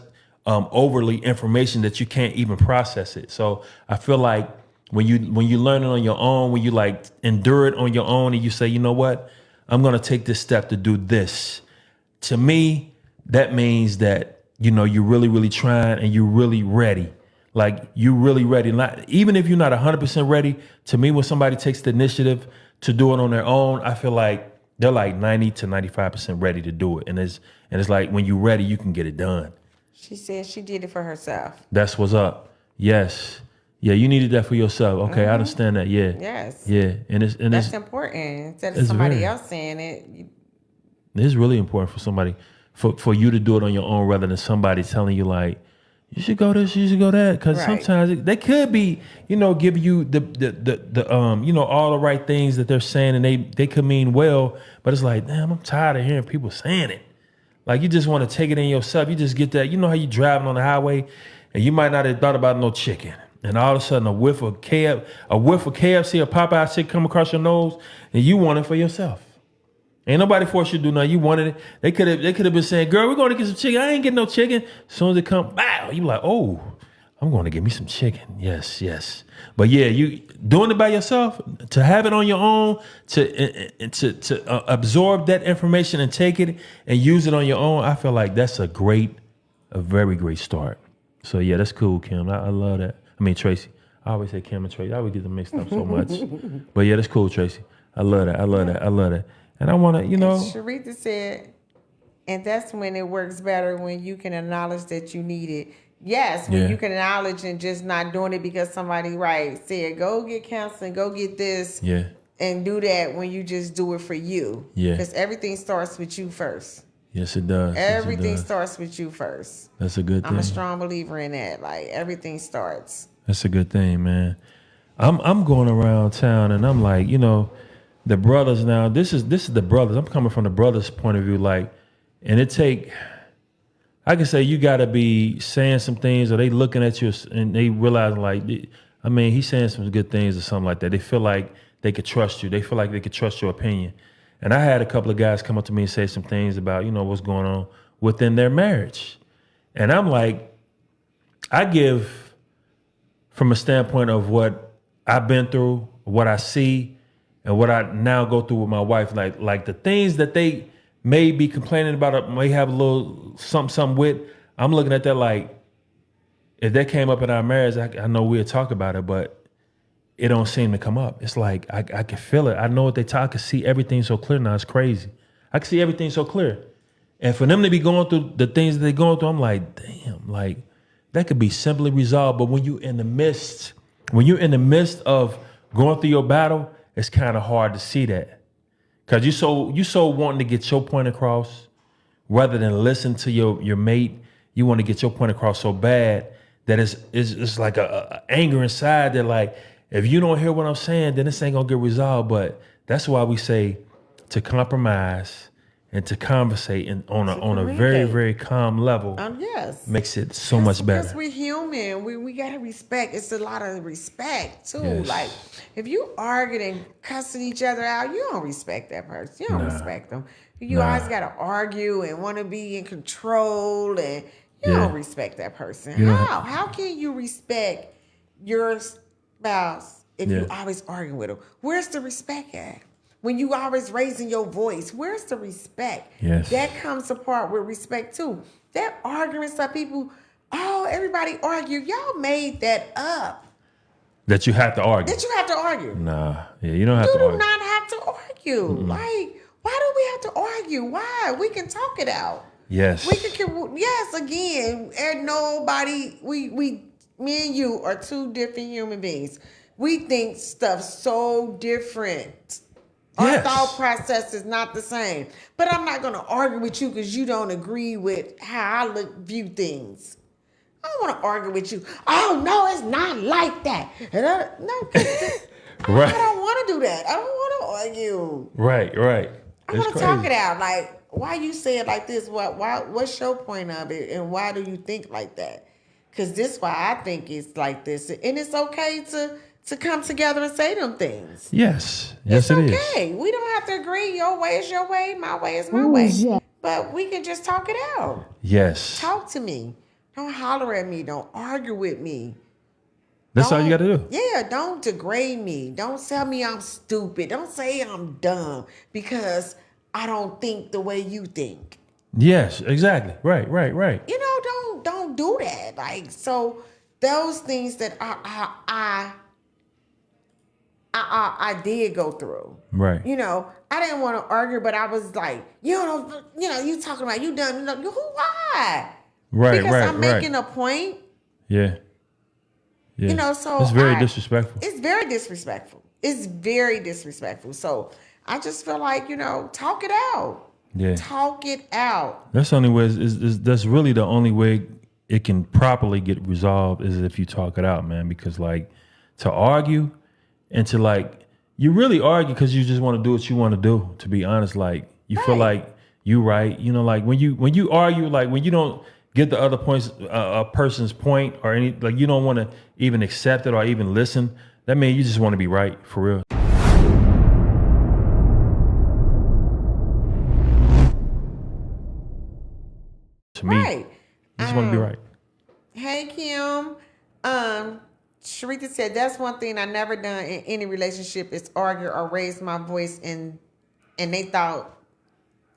overly information that you can't even process it. So I feel like when you learn it on your own, when you like endure it on your own, and you say, you know what, I'm gonna take this step to do this. To me, that means that you're really, really trying and you're really ready. Like you're really ready. Even if you're not 100% ready, to me, when somebody takes the initiative to do it on their own, I feel like they're like 90 to 95% ready to do it. And it's like when you're ready, you can get it done. She said she did it for herself. That's what's up. Yes. Yeah, you needed that for yourself. Okay, I understand that. Yeah. Yes. Yeah. That's important. Instead of somebody else saying it. It's really important for somebody, for you to do it on your own rather than somebody telling you like, you should go this, you should go that. Because sometimes they could be, give you the all the right things that they're saying, and they could mean well, but it's like, damn, I'm tired of hearing people saying it. Like you just want to take it in yourself. You just get that. You know how you driving on the highway, and you might not have thought about no chicken, and all of a sudden a whiff of KFC or Popeye chicken come across your nose, and you want it for yourself. Ain't nobody forced you to do nothing. You wanted it. They could have been saying, girl, we're going to get some chicken. I ain't getting no chicken. As soon as it come, bow, you like, oh, I'm going to get me some chicken. Yes. But yeah, you doing it by yourself, to have it on your own, to absorb that information and take it and use it on your own, I feel like that's a very great start. So yeah, that's cool, Kim. I love that. I mean, Tracy. I always say Kim and Tracy. I always get them mixed up so much. But yeah, that's cool, Tracy. I love that. And I want to, Sharita said, and that's when it works better, when you can acknowledge that you need it. Yes, when you can acknowledge and just not doing it because somebody said, go get counseling, go get this, and do that when you just do it for you. Yeah. Because everything starts with you first. Yes, it does. Everything starts with you first. That's a good thing. I'm a strong believer in that. Like, everything starts. That's a good thing, man. I'm going around town and I'm like, the brothers now, this is the brothers. I'm coming from the brothers' point of view, like, and I can say you gotta be saying some things, or they looking at you and they realizing like, I mean, he's saying some good things or something like that. They feel like they could trust you. They feel like they could trust your opinion. And I had a couple of guys come up to me and say some things about, what's going on within their marriage. And I'm like, I give from a standpoint of what I've been through, what I see, and what I now go through with my wife, like the things that they may be complaining about, may have a little something with, I'm looking at that like, if that came up in our marriage, I know we'll talk about it, but it don't seem to come up. It's like, I can feel it. I know what they talk. I can see everything so clear now. It's crazy. I can see everything so clear. And for them to be going through the things that they're going through, I'm like, damn, like that could be simply resolved. But when you're in the midst of going through your battle, it's kind of hard to see that, because you so wanting to get your point across rather than listen to your mate. You want to get your point across so bad that it's like a anger inside that, like, if you don't hear what I'm saying, then this ain't gonna get resolved. But that's why we say to compromise and to conversate and on a very, very calm level. Yes, makes it so much better. Because we're human. We gotta respect. It's a lot of respect too. Yes. Like, if you arguing and cussing each other out, you don't respect that person. You don't respect them. You always gotta argue and want to be in control, and you don't respect that person. How can you respect your spouse if you always arguing with them? Where's the respect at? When you always raising your voice, where's the respect? Yes. That comes apart with respect too. That arguing stuff, people, everybody argue. Y'all made that up. That you have to argue. Nah. Yeah, you don't have to argue. You do not have to argue. Mm-mm. Like, why do we have to argue? Why? We can talk it out. Yes. Again, and nobody, me and you are two different human beings. We think stuff so different. Our thought process is not the same. But I'm not going to argue with you because you don't agree with how I view things. I don't want to argue with you. Oh, no, it's not like that. I don't want to do that. I don't want to argue. Right. I want to talk it out. Like, why you say it like this? What's your point of it? And why do you think like that? Because this is why I think it's like this. And it's okay to come together and say them things. Yes, it is. Okay. We don't have to agree. Your way is your way. My way is my way. Yeah. But we can just talk it out. Yes. Talk to me. Don't holler at me. Don't argue with me. That's all you got to do. Yeah, don't degrade me. Don't tell me I'm stupid. Don't say I'm dumb because I don't think the way you think. Yes, exactly. Right. You know, don't do that. Like, so those things that I did go through. Right. You know, I didn't want to argue, but I was like, you talking about you done, who why? Right, because right, I'm making a point. Yeah. You know, so it's very disrespectful. It's very disrespectful. It's very disrespectful. So I just feel like, talk it out. Yeah. Talk it out. That's the only way. That's really the only way it can properly get resolved is if you talk it out, man. Because like to argue and to like you really argue because you just want to do what you want to do. To be honest, like you feel like you right. You know, like when you argue, like when you don't get the other points, a person's point or any, like you don't want to even accept it or even listen. That means you just want to be right for real. To me, Right. you just want to be right. Hey, Kim. Sharita said, that's one thing I never done in any relationship is argue or raise my voice and they thought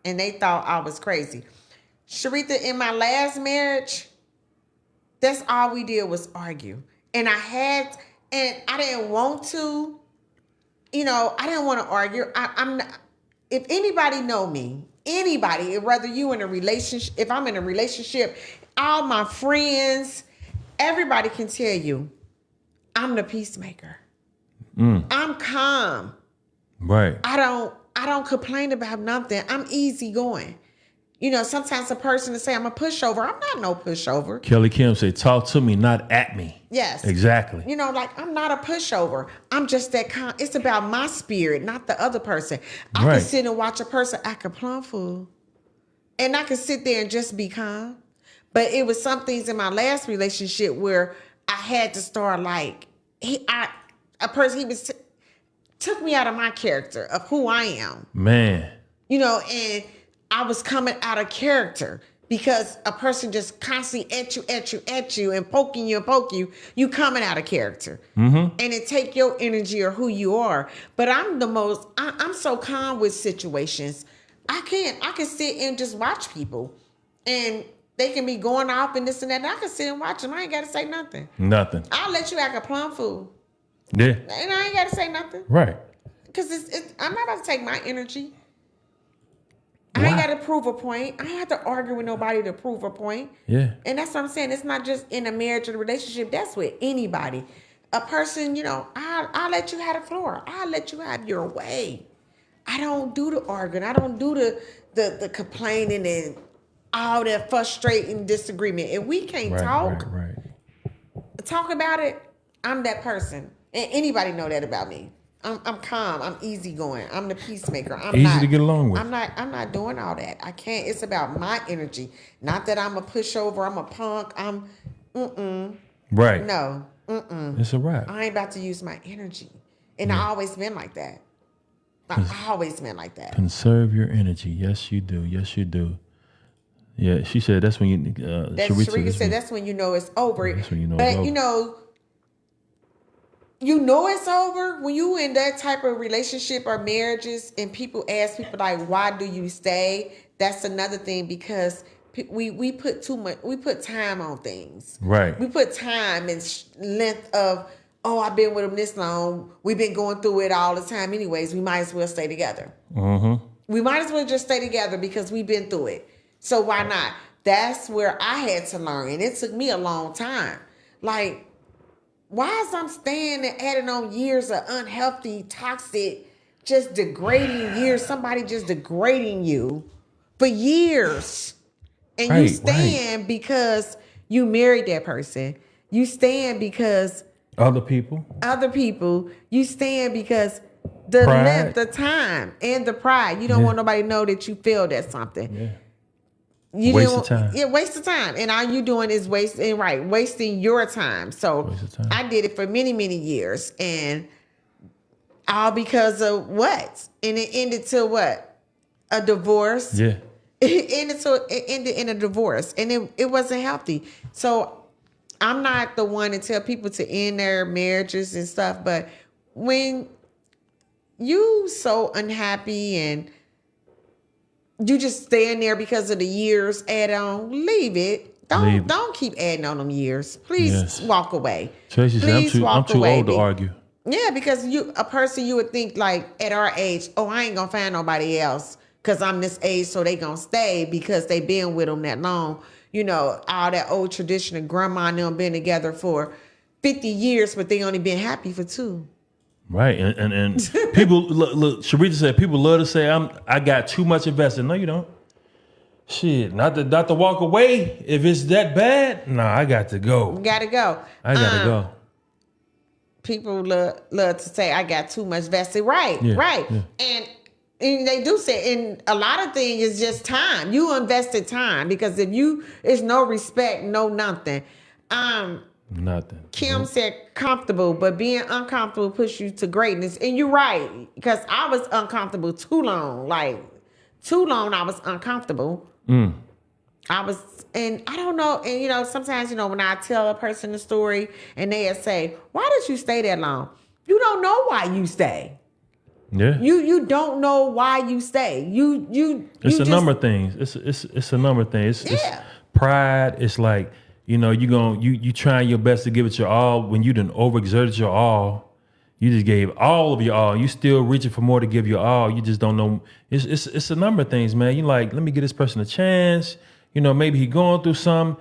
I was crazy. Sharita, in my last marriage, that's all we did was argue. And I didn't want to, I didn't want to argue. I'm not, if anybody know me, anybody, whether you in a relationship, if I'm in a relationship, all my friends, everybody can tell you, I'm the peacemaker. I'm calm. Right. I don't complain about nothing. I'm easygoing. Sometimes a person will say I'm a pushover. I'm not no pushover. Kelly Kim say, talk to me, not at me. Yes. Exactly. Like I'm not a pushover. I'm just that calm. It's about my spirit, not the other person. I can sit and watch a person act a plum fool. And I can sit there and just be calm. But it was some things in my last relationship where I had to start like, took me out of my character of who I am. Man. And I was coming out of character because a person just constantly at you and poking you, you coming out of character. Mm-hmm. And it take your energy or who you are. But I'm so calm with situations. I can sit and just watch people and they can be going off and this and that. And I can sit and watch them. I ain't got to say nothing. Nothing. I'll let you act a plum fool. Yeah. And I ain't got to say nothing. Right. Because I'm not about to take my energy. I ain't got to prove a point. I don't have to argue with nobody to prove a point. Yeah. And that's what I'm saying. It's not just in a marriage or a relationship. That's with anybody. A person, I'll let you have the floor. I'll let you have your way. I don't do the arguing. I don't do the complaining and all that frustrating disagreement. If we can't talk about it, I'm that person. And anybody know that about me. I'm calm. I'm easygoing. I'm the peacemaker. I'm easy to get along with. I'm not doing all that. I can't. It's about my energy. Not that I'm a pushover. I'm a punk. Right. No. It's a wrap. I ain't about to use my energy. And I always been like that. I always been like that. Conserve your energy. Yes, you do. Yes, you do. Yeah, she said that's when you. Sharika said that's when you know it's over. That's when you know but it's over. You know it's over when you in that type of relationship or marriages and people ask people like, why do you stay? That's another thing because we put too much, we put time on things. Right. We put time and length of, I've been with him this long. We've been going through it all the time anyways. We might as well stay together. Mm-hmm. We might as well just stay together because we've been through it. So why not? That's where I had to learn. And it took me a long time. Like, why is I'm staying and adding on years of unhealthy, toxic, just degrading years? Somebody just degrading you for years. And you stand because you married that person. You stand because other people. You stand because the pride. length, the time, and the pride. You don't want nobody to know that you failed at something. Yeah. Waste of time. Yeah, waste of time. And all you doing is wasting your time. So I did it for many, many years. And all because of what? And it ended to what? A divorce. Yeah. it ended in a divorce, and it wasn't healthy. So I'm not the one to tell people to end their marriages and stuff, but when you so unhappy and you just staying there because of the years add on, leave it. Don't keep adding on them years. Please walk away. Tracy said, I'm too old to argue. Yeah, because a person you would think like at our age, oh, I ain't gonna find nobody else because I'm this age, so they gonna stay because they been with them that long. You know, all that old tradition of grandma and them been together for 50 years, but they only been happy for 2. Right, and people look. Sharita said people love to say I got too much invested. No, you don't. Shit, not to walk away if it's that bad. Nah, I got to go. You gotta go. I gotta go. People love to say I got too much vested. Right, Yeah, right. yeah. And they do say, and a lot of things is just time. You invested time because if it's no respect, no nothing. Nothing. Kim said comfortable, but being uncomfortable pushes you to greatness. And you're right, because I was uncomfortable too long. Like, too long I was uncomfortable. And I don't know, and sometimes, when I tell a person the story and they say, why did you stay that long? You don't know why you stay. Yeah. You don't know why you stay. It's a number of things. It's a number of things. It's pride. It's like, you trying your best to give it your all when you done overexerted your all. You just gave all of your all. You still reaching for more to give your all. You just don't know. It's a number of things, man. You like, let me give this person a chance. Maybe he going through something.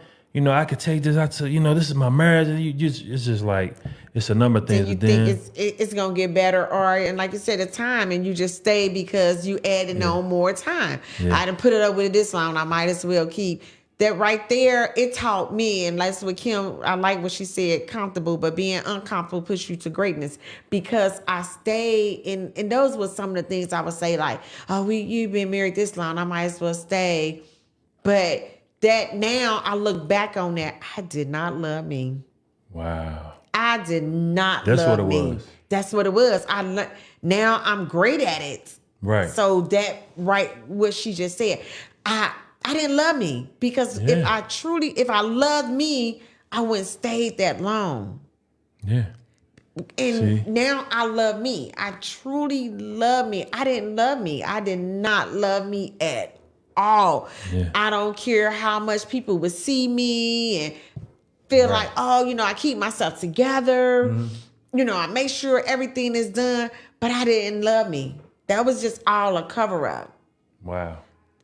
I could take this out to, this is my marriage. And it's just like, it's a number of things. And you think it's going to get better. And like you said, the time, and you just stay because you added on more time. Yeah. I done put it up with it this long. I might as well keep. That right there, it taught me, and that's what Kim, I like what she said, comfortable, but being uncomfortable push you to greatness. Because I stayed, and those were some of the things I would say, like, oh, you've been married this long, I might as well stay. But that now, I look back on that, I did not love me. Wow. I did not That's love what it me. was. That's what it was. Now I'm great at it. Right. So what she just said, I didn't love me because if I loved me, I wouldn't stayed that long. Yeah. And now I love me. I truly love me. I didn't love me. I did not love me at all. Yeah. I don't care how much people would see me and feel like, I keep myself together. Mm-hmm. I make sure everything is done, but I didn't love me. That was just all a cover up. Wow.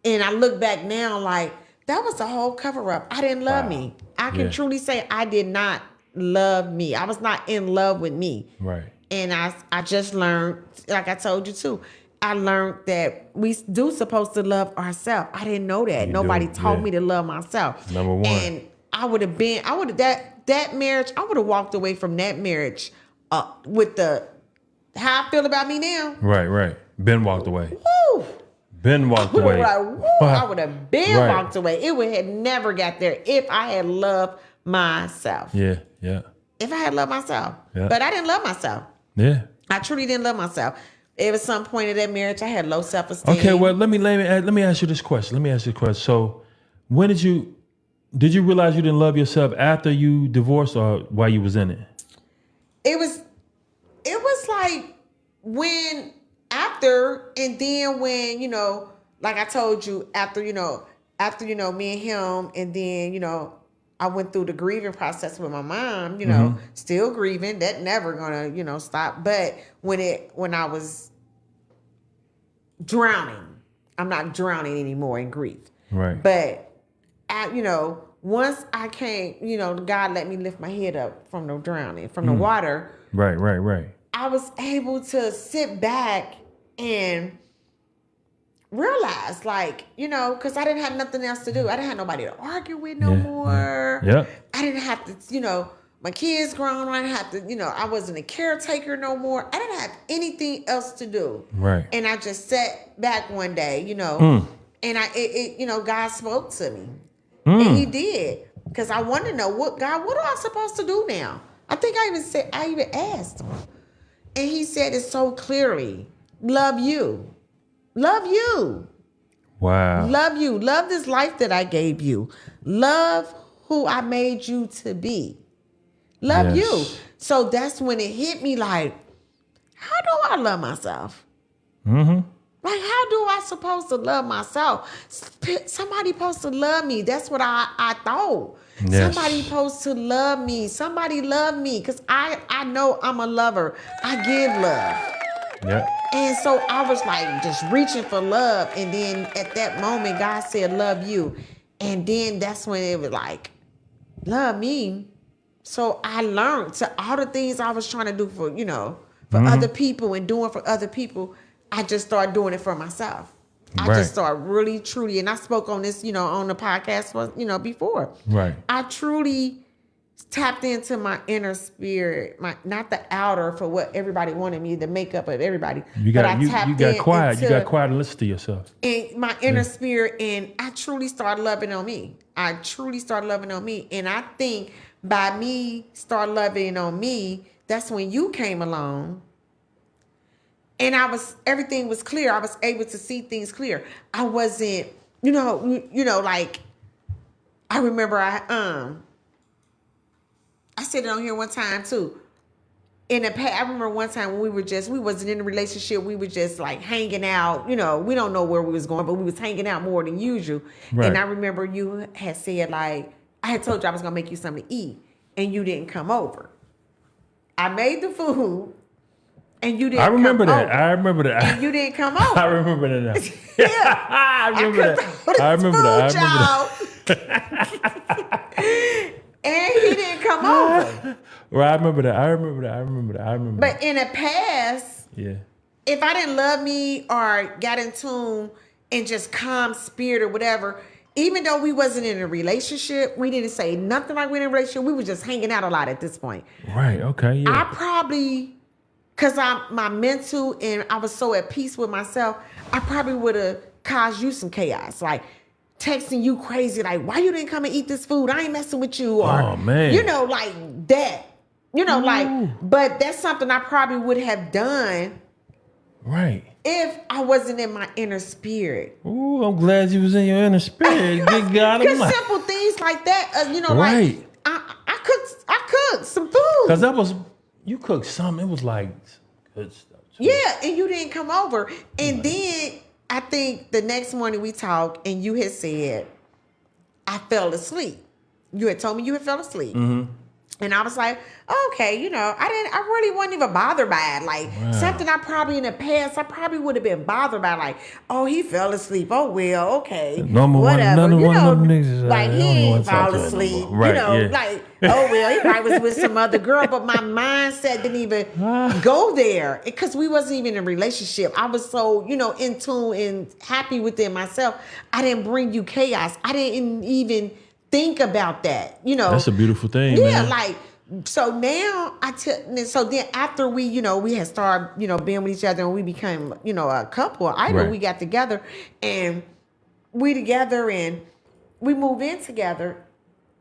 And I look back now like, that was a whole cover up. I didn't love me. I can truly say I did not love me. I was not in love with me. Right. And I just learned, like I told you too, I learned that we do supposed to love ourselves. I didn't know that. Nobody taught me to love myself. Number one. And that marriage, I would have walked away from that marriage with how I feel about me now. Right. Ben walked away. Woo! Ben walked away. I would have been walked away. It would have never got there if I had loved myself. Yeah. If I had loved myself. Yeah. But I didn't love myself. Yeah. I truly didn't love myself. It was some point in that marriage I had low self-esteem. Okay, well, let me ask you this question. So, when did you realize you didn't love yourself after you divorced or while you was in it? It was like after, and then when, like I told you, after, me and him, and then, I went through the grieving process with my mom, still grieving. That never gonna, stop. But when I was drowning, I'm not drowning anymore in grief. Right. But once I came, God let me lift my head up from the drowning, from the water. Right. I was able to sit back and realize, because I didn't have nothing else to do. I didn't have nobody to argue with no more. Yeah. I didn't have to, my kids grown. I didn't have to, I wasn't a caretaker no more. I didn't have anything else to do. Right. And I just sat back one day, and God spoke to me. And he did. Because I wanted to know, what am I supposed to do now? I think I even asked him. And he said it so clearly. Love you. Love you. Wow. Love you. Love this life that I gave you. Love who I made you to be. Love you. So that's when it hit me like, how do I love myself? Mm-hmm. Like, how do I supposed to love myself? Somebody supposed to love me. That's what I thought. Yes. Somebody supposed to love me. Somebody love me. Because I know I'm a lover. I give love. Yeah. And so I was like just reaching for love. And then at that moment, God said, love you. And then that's when it was like, love me. So I learned to all the things I was trying to do for, for other people and doing for other people. I just started doing it for myself. I just started really, truly, and I spoke on this, on the podcast, before. Right. I truly tapped into my inner spirit, not the outer for what everybody wanted me, the makeup of everybody. You got quiet. You got quiet and listen to yourself. And my inner spirit, and I truly started loving on me. And I think by me start loving on me, that's when you came along. And everything was clear. I was able to see things clear. I wasn't, like, I remember I said it on here one time too. In the past, I remember one time when we wasn't in a relationship. We were just like hanging out. We don't know where we was going, but we was hanging out more than usual. Right. And I remember you had said like, I had told you I was gonna make you something to eat, and you didn't come over. I made the food. And you didn't I remember come that. over. I remember that. And you didn't come over. I remember that now. Yeah. I remember that. I remember that. And he didn't come over. Well, I remember that. But in the past, yeah, if I didn't love me or got in tune and just calm spirit or whatever, even though we wasn't in a relationship, we didn't say nothing like we were in a relationship. We were just hanging out a lot at this point. Right. Okay. Yeah. I probably... Because my mental and I was so at peace with myself, I probably would have caused you some chaos. Like texting you crazy, like, why you didn't come and eat this food? I ain't messing with you. Or, oh, man. Like that. But that's something I probably would have done. Right. If I wasn't in my inner spirit. Ooh, I'm glad you was in your inner spirit. Good God. Because simple things like that, right. like, I cooked some food. Because you cooked something. It was like good stuff. Too. Yeah, and you didn't come over. And then I think the next morning we talked and you had said, I fell asleep. You had told me you had fell asleep. Mm-hmm. And I was like, okay, I really wasn't even bothered by it. Like something I probably in the past, I probably would have been bothered by, like, oh, he fell asleep. Oh, well, okay. Whatever. Like he ain't fall asleep. Right, like, oh, well, he probably was with some other girl. But my mindset didn't even go there because we wasn't even in a relationship. I was so, in tune and happy within myself. I didn't bring you chaos. I didn't even think about that, That's a beautiful thing. Yeah, man. like so now so then after we, we had started, being with each other and we became, a couple, right. We got together and we move in together,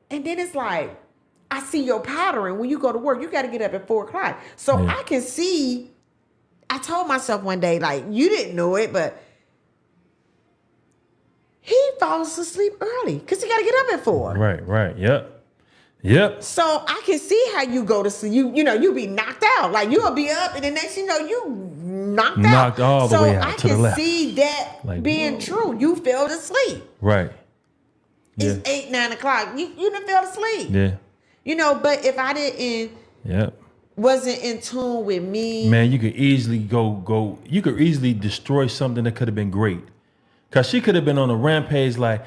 and then it's like I see your pattern. When you go to work, you got to get up at 4:00. So I can see. I told myself one day, like, you didn't know it, but he falls asleep early because he got to get up at 4. Right. Yep. So I can see how you go to sleep. You be knocked out. Like you'll be up, and the next you knocked out. All the way out I to the left. can see that being true. You fell asleep. Right. It's 8, 9 o'clock. You done fell asleep. Yeah. But if I didn't, wasn't in tune with me, man, you could easily go. You could easily destroy something that could have been great. Cause she could have been on a rampage like,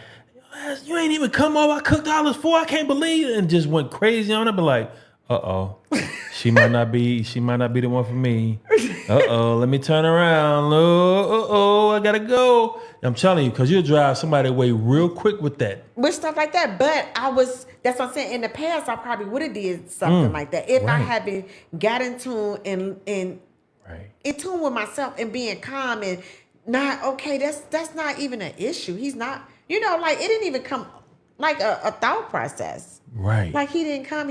you ain't even come over. I cooked all this for. I can't believe it, and just went crazy on it. But like, she might not be the one for me. Let me turn around. I gotta go. I'm telling you, cause you'll drive somebody away real quick with that. With stuff like that. But that's what I'm saying. In the past, I probably would have did something like that if I hadn't got in tune and in tune with myself and being calm and. Not okay. That's not even an issue. He's not. Like it didn't even come like a thought process. Right. Like he didn't come.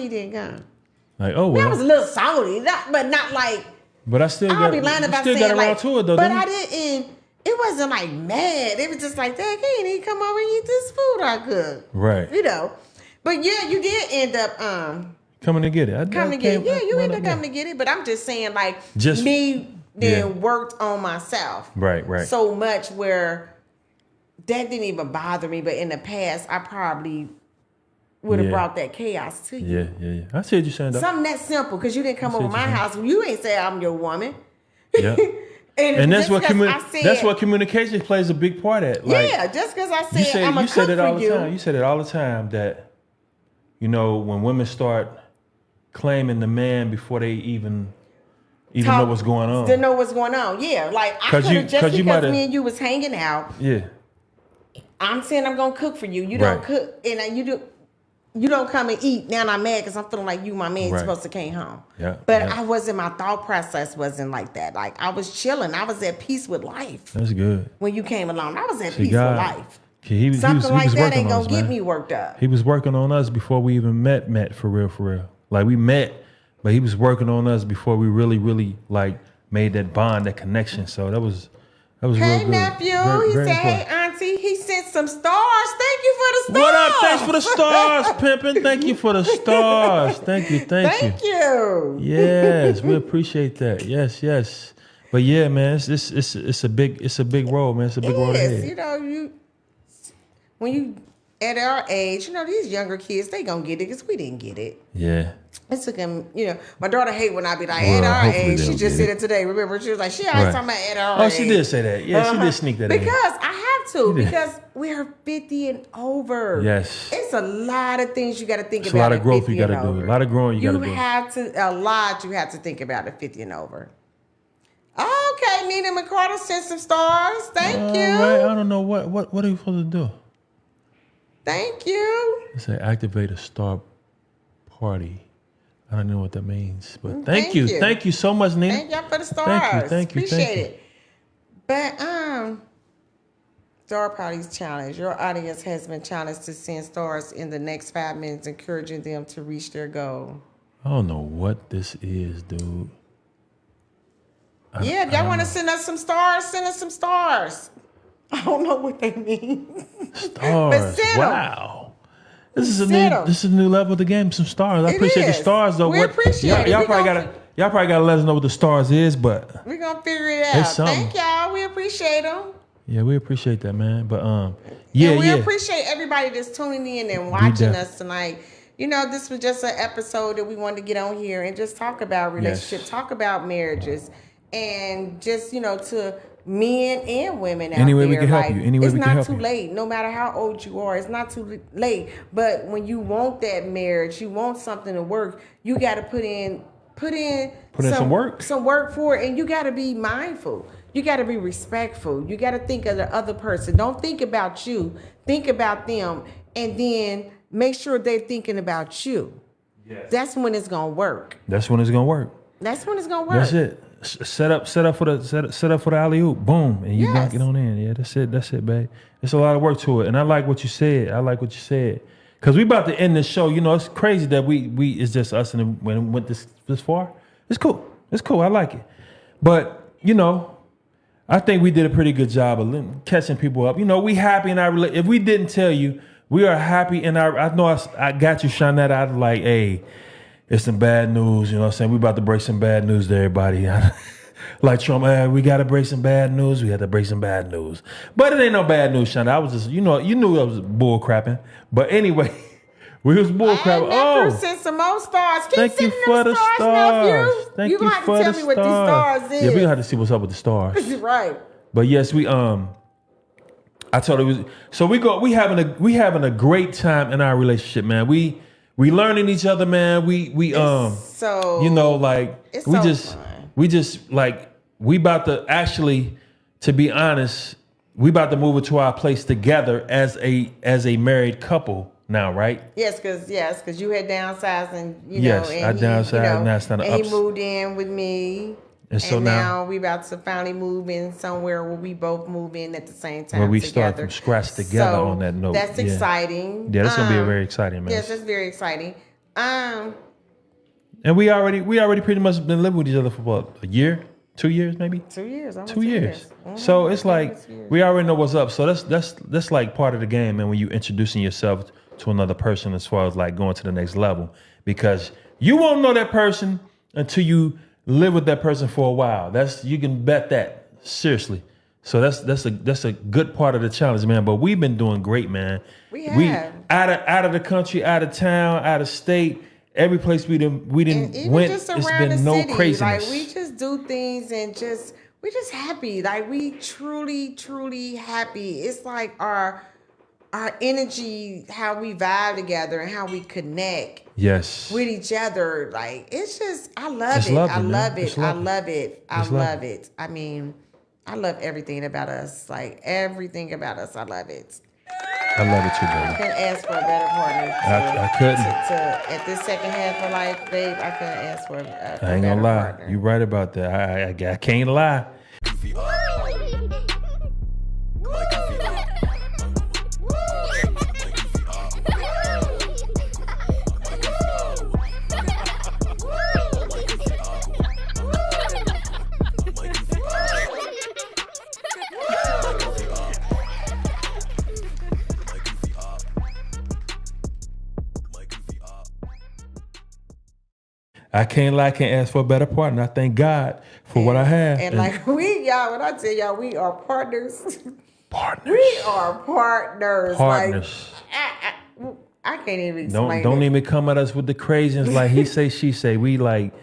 Like well. I was a little salty, but not like. But I still got. I'll be lying about still saying got around like. to it though. But I didn't. it wasn't like mad. It was just like, dang, he didn't come over and eat this food I cooked. Right. You know. But yeah, you did end up coming to get it. You ended up coming to get it. But I'm just saying, like, worked on myself. Right. So much where that didn't even bother me. But in the past, I probably would have brought that chaos to you. Yeah. I see what you're saying, though. Something that simple, because you didn't come over my house. You ain't say I'm your woman. Yeah. and that's what communication plays a big part at. Like, just because I said I'm a cook for you. You said it all the time that, you know, when women start claiming the man before they even know what's going on. They know what's going on. Yeah, like I could have just because me and you was hanging out. Yeah. I'm saying I'm gonna cook for you. You don't cook, and you don't come and eat. Now I'm mad because I'm feeling like you, my man, supposed to came home. Yeah. But I wasn't. My thought process wasn't like that. Like I was chilling. I was at peace with life. That's good. When you came along, I was at peace with life. He was like that ain't gonna us, get me worked up. He was working on us before we even met for real. Like we met, but he was working on us before we really like made that bond, that connection. So that was real good. Hey nephew, he said, hey auntie, he sent some stars. Thank you for the stars. What up? Thanks for the stars, pimpin'. Thank you for the stars. Thank you. Thank you. Yes, we appreciate that. Yes. But yeah, man, it's a big role, man. It's a big role ahead. You know, when you at our age, you know, these younger kids, they gonna get it because we didn't get it. Yeah. It took them, you know, my daughter hate when I be like, at our age, she just said it today. Remember, she was like, she always talking about at our age. Oh, she did say that. Yeah, she did sneak that in. Because I have to, because we're 50 and over. Yes. It's a lot of things you got to think about. A lot of growth you got to do. A lot of growing you got to do. You have to think about at 50 and over. Okay, Nina McCarter sent some stars. Thank you. Right. I don't know what are you supposed to do? Thank you. It say activate a star party. I don't know what that means, but thank you. Thank you so much, Nina. Thank y'all for the stars. Thank you. Appreciate it. But Star Parties Challenge. Your audience has been challenged to send stars in the next 5 minutes, encouraging them to reach their goal. I don't know what this is, dude. If y'all want to send us some stars, send us some stars. I don't know what they mean. Stars. Wow. This is a new level of the game. Some stars. I appreciate the stars though. We appreciate it. Y'all probably gotta let us know what the stars is, but we're gonna figure it out. Thank y'all. We appreciate them. Yeah, we appreciate that, man. But we appreciate everybody that's tuning in and watching us tonight. You know, this was just an episode that we wanted to get on here and just talk about relationships, talk about marriages, and just, you know, to men and women out there. We can help you. It's not too late. No matter how old you are, it's not too late. But when you want that marriage, you want something to work, you got to put in some work for it, and you got to be mindful. You got to be respectful. You got to think of the other person. Don't think about you. Think about them, and then make sure they're thinking about you. Yes. That's when it's gonna work. That's when it's gonna work. That's it. Set up for the alley oop, boom, and you gonna get on in. Yeah, that's it, babe. It's a lot of work to it, and I like what you said. Cause we about to end this show. You know, it's crazy that we it's just us and when it went this far. It's cool. I like it, but you know, I think we did a pretty good job of catching people up. You know, we happy in our if we didn't tell you, we are happy in our. I know I got you, Shanette. I was like, hey. It's some bad news, you know what I'm saying? We about to break some bad news to everybody. Like Trump, we got to break some bad news. We had to break some bad news. But it ain't no bad news, Shonda. I was just, you knew I was bull crapping. But anyway, we was bull crapping. Oh, sent some more stars. Thank you for the stars. Thank you for the stars. You're going to have to tell me what these stars is. Yeah, we're going to have to see what's up with the stars. Right. But yes, I told her so we having a great time in our relationship, man. We learning each other, man. We you know, like we just like we about to actually, to be honest, we about to move into our place together as a married couple now, right? Yes, because you had downsized and I downsized and that's not an he moved in with me. And so now we about to finally move in somewhere where we both move in at the same time. Where we start from scratch together on that note. That's exciting. Yeah, that's gonna be a very exciting, man. Yes, that's very exciting. And we already pretty much been living with each other for what, a year? 2 years maybe. 2 years. Almost 2 years. Mhm. So it's like we already know what's up. So that's like part of the game, man. When you introducing yourself to another person, as far as like going to the next level, because you won't know that person until you live with that person for a while. You can bet that, seriously. So that's a good part of the challenge, man. But we've been doing great, man. We out of the country, out of town, out of state. Every place we didn't went, it's been no craziness. Like we just do things and we're just happy. Like we truly happy. It's like our energy, how we vibe together and how we connect. Yes. With each other. Like it's just I love it. Lovely, I love man. it. I love it. I love it. I mean, I love everything about us. Like everything about us. I love it. I love it too, baby. I couldn't ask for a better partner. I couldn't. At this second half of life, babe, I couldn't ask for a I ain't gonna lie. partner. You right about that. I can't lie. I can't lie, I can't ask for a better partner. I thank God for what I have. And like when I tell y'all, we are partners. Partners. We are partners. Partners. Like, I can't even explain Don't it. even come at us with the craziness like he say, she say. We like,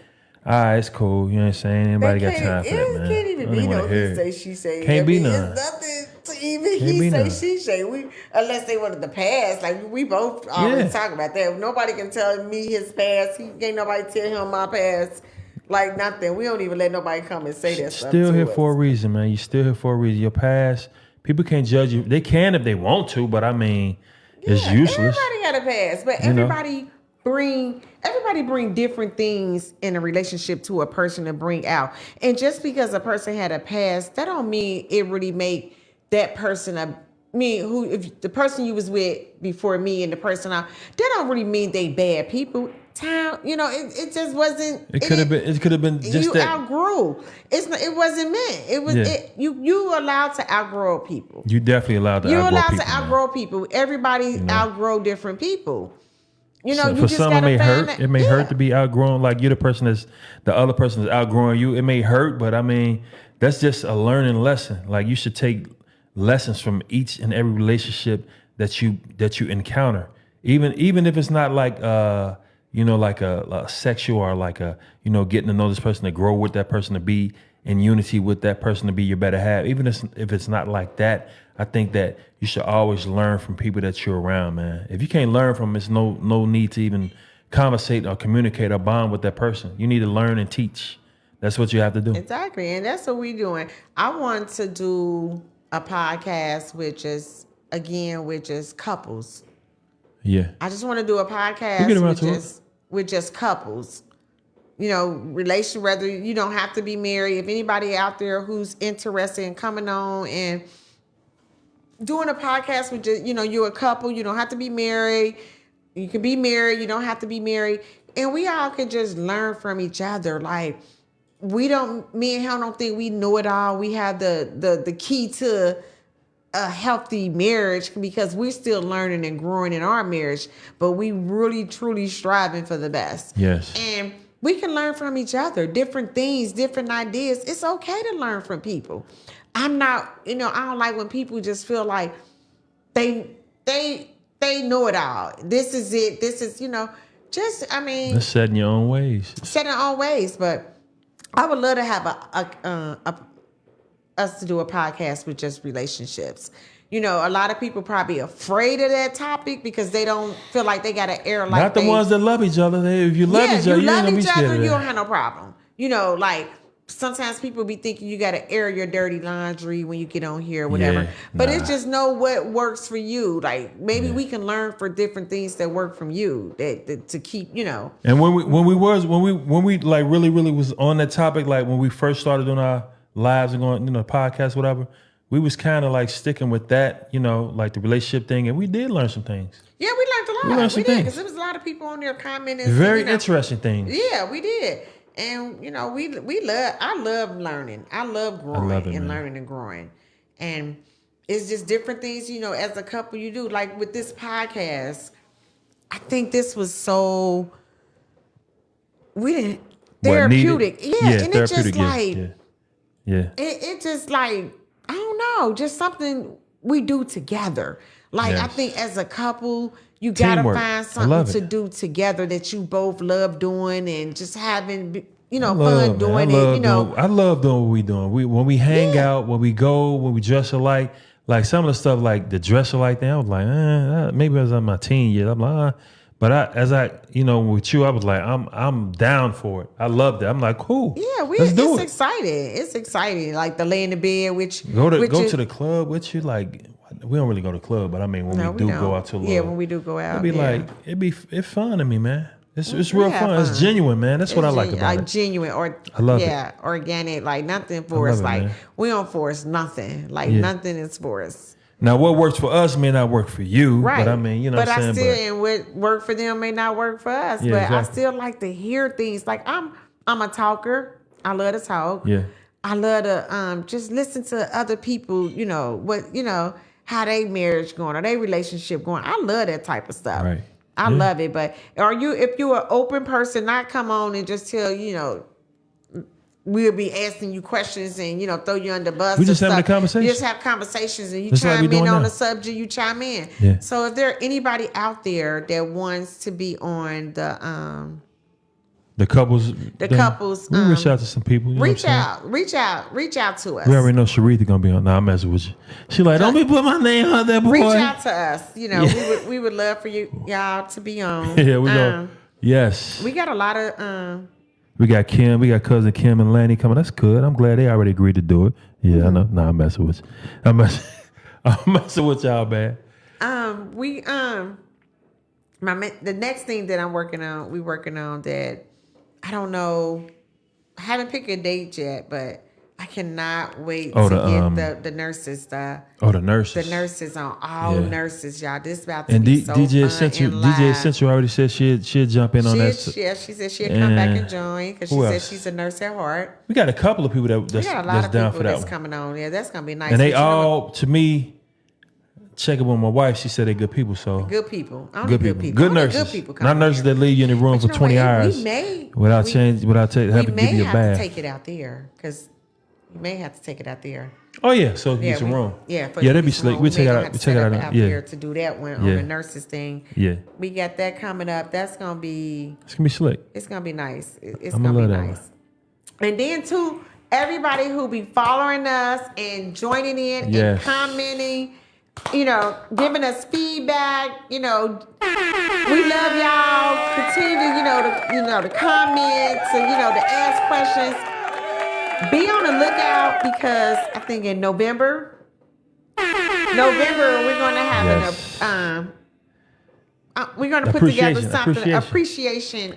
all right, it's cool. You know what I'm saying? Anybody got time for that, man? It can't even I don't be wanna no hear he it. say, she say. Can't be none. It's nothing to even Can't he be say, none. she say. Unless they wanted the past. Like we both always talk about that. Nobody can tell me his past. Ain't nobody tell him my past. Like nothing. We don't even let nobody come and say that stuff. Still here to for a us. reason, man. You still here for a reason. Your past, people can't judge you. They can if they want to, but I mean, it's useless. Everybody got a past, but everybody bring different things in a relationship to a person to bring out. And just because a person had a past, that don't mean it really make that person if the person you was with before me and the person that don't really mean they bad people. It just wasn't. It could have been just you that. outgrew. It wasn't meant. It was. You allowed to outgrow people. You definitely allowed to You're outgrow allowed people. to outgrow people. Everybody outgrow different people. You So you for just some, gotta it may find hurt. that- It may hurt to be outgrown. Like you're the other person is outgrowing you. It may hurt, but I mean, that's just a learning lesson. Like you should take lessons from each and every relationship that you encounter. Even if it's not like like a sexual or like getting to know this person, to grow with that person, to be in unity with that person, to be your better half. Even if it's not like that, I think that you should always learn from people that you're around, man. If you can't learn from them, it's no need to even conversate or communicate or bond with that person. You need to learn and teach. That's what you have to do. Exactly, and that's what we're doing. I want to do a podcast with just couples. Yeah. I just want to do a podcast with just couples. Whether you don't have to be married. If anybody out there who's interested in coming on and doing a podcast with just, you're a couple, you don't have to be married. You can be married, you don't have to be married. And we all can just learn from each other. Like me and him don't think we know it all. We have the key to a healthy marriage because we're still learning and growing in our marriage, but we really truly striving for the best. Yes. And we can learn from each other, different things, different ideas. It's okay to learn from people. I'm not, I don't like when people just feel like they know it all. This is it. This is, Just set in your own ways. Set in our own ways. But I would love to have us to do a podcast with just relationships. A lot of people probably afraid of that topic because they don't feel like they got to air like Not the ones that love each other. If you love each other, you ain't gonna be scared of that. You don't have no problem. Like sometimes people be thinking you got to air your dirty laundry when you get on here or whatever. But it's just know what works for you. Like maybe we can learn for different things that work from you that to keep, And when we like really was on that topic, like when we first started doing our lives and going, podcast, whatever, we was kind of like sticking with that, like the relationship thing, and we did learn some things. Yeah, we learned a lot. We learned some did things. because there was a lot of people on there commenting. Very interesting things. Yeah, we did. And you know, I love learning. I love growing learning and growing. And it's just different things, you know, as a couple you do. Like with this podcast, I think this was so therapeutic. And it just like it just like, I don't know, just something we do together. Like I think as a couple, you gotta find something to do together that you both love doing and just having, you know, fun doing it. You know, I love doing what we doing. When we hang out, when we go, when we dress alike. Like some of the stuff, like the dress alike thing, I was like, maybe I was in my teen years. I'm like, but as I, you know, with you, I was like, I'm down for it. I love that. I'm like, cool. Yeah, it's exciting. It's exciting. Like the lay in the bed, go to the club with you. Like we don't really go to the club, but I mean when we do go out to a little, when we do go out, it's fun to me, man. It's real fun. It's genuine, man. That's what I like about it. Genuine, I love it. Organic, like nothing forced. Like we don't force nothing. Like nothing is forced. Now, what works for us may not work for you, right? But I mean, you know, what I'm saying. And what work for them may not work for us. But exactly. I still like to hear things. Like I'm a talker. I love to talk. Yeah. I love to just listen to other people. You know how they marriage going or their relationship going. I love that type of stuff. Right. I love it. But if you're an open person, not come on and just tell, you know, we'll be asking you questions and, you know, throw you under the bus. We just having a conversation. You just have conversations and you chime in on the subject, you chime in. Yeah. So if there anybody out there that wants to be on the couples, we reach out to some people. Reach out to us. We already know Sharitha gonna be on. Nah, I'm messing with you. She like, don't be put my name on that, boy. Reach out to us. You know, we would love for y'all to be on. Yeah, we go. Yes. We got a lot of We got Kim. We got cousin Kim and Lanny coming. That's good. I'm glad they already agreed to do it. Yeah, I know. Nah, I'm messing with you. I'm messing with y'all, man. The next thing that we're working on that. I don't know. I haven't picked a date yet, but I cannot wait to get the nurses. The nurses. The nurses on all nurses, y'all. This is about to be so DJ fun DJ Essential already said she'd jump in on that. Yeah, she said she'd come back and join because she said she's a nurse at heart. We got a couple of people that's down for that one. Coming on. Yeah, that's gonna be nice. And they all, to me, checking with my wife, she said they're good people. So good people. Good people. Good nurses. Good people not nurses that leave you in the room for 20 hours without having to give you a bath. We may have to take it out there because you may have to take it out there. Oh yeah, so get some room. That'd be slick. We take it out. There to do that one on the nurses thing. Yeah, we got that coming up. That's gonna be. It's gonna be slick. It's gonna be nice. It's gonna be nice. And then too, everybody who be following us and joining in and commenting. You know, giving us feedback. You know, we love y'all. Continue to comment and to ask questions. Be on the lookout because I think in November we're going to have we're going to put together something appreciation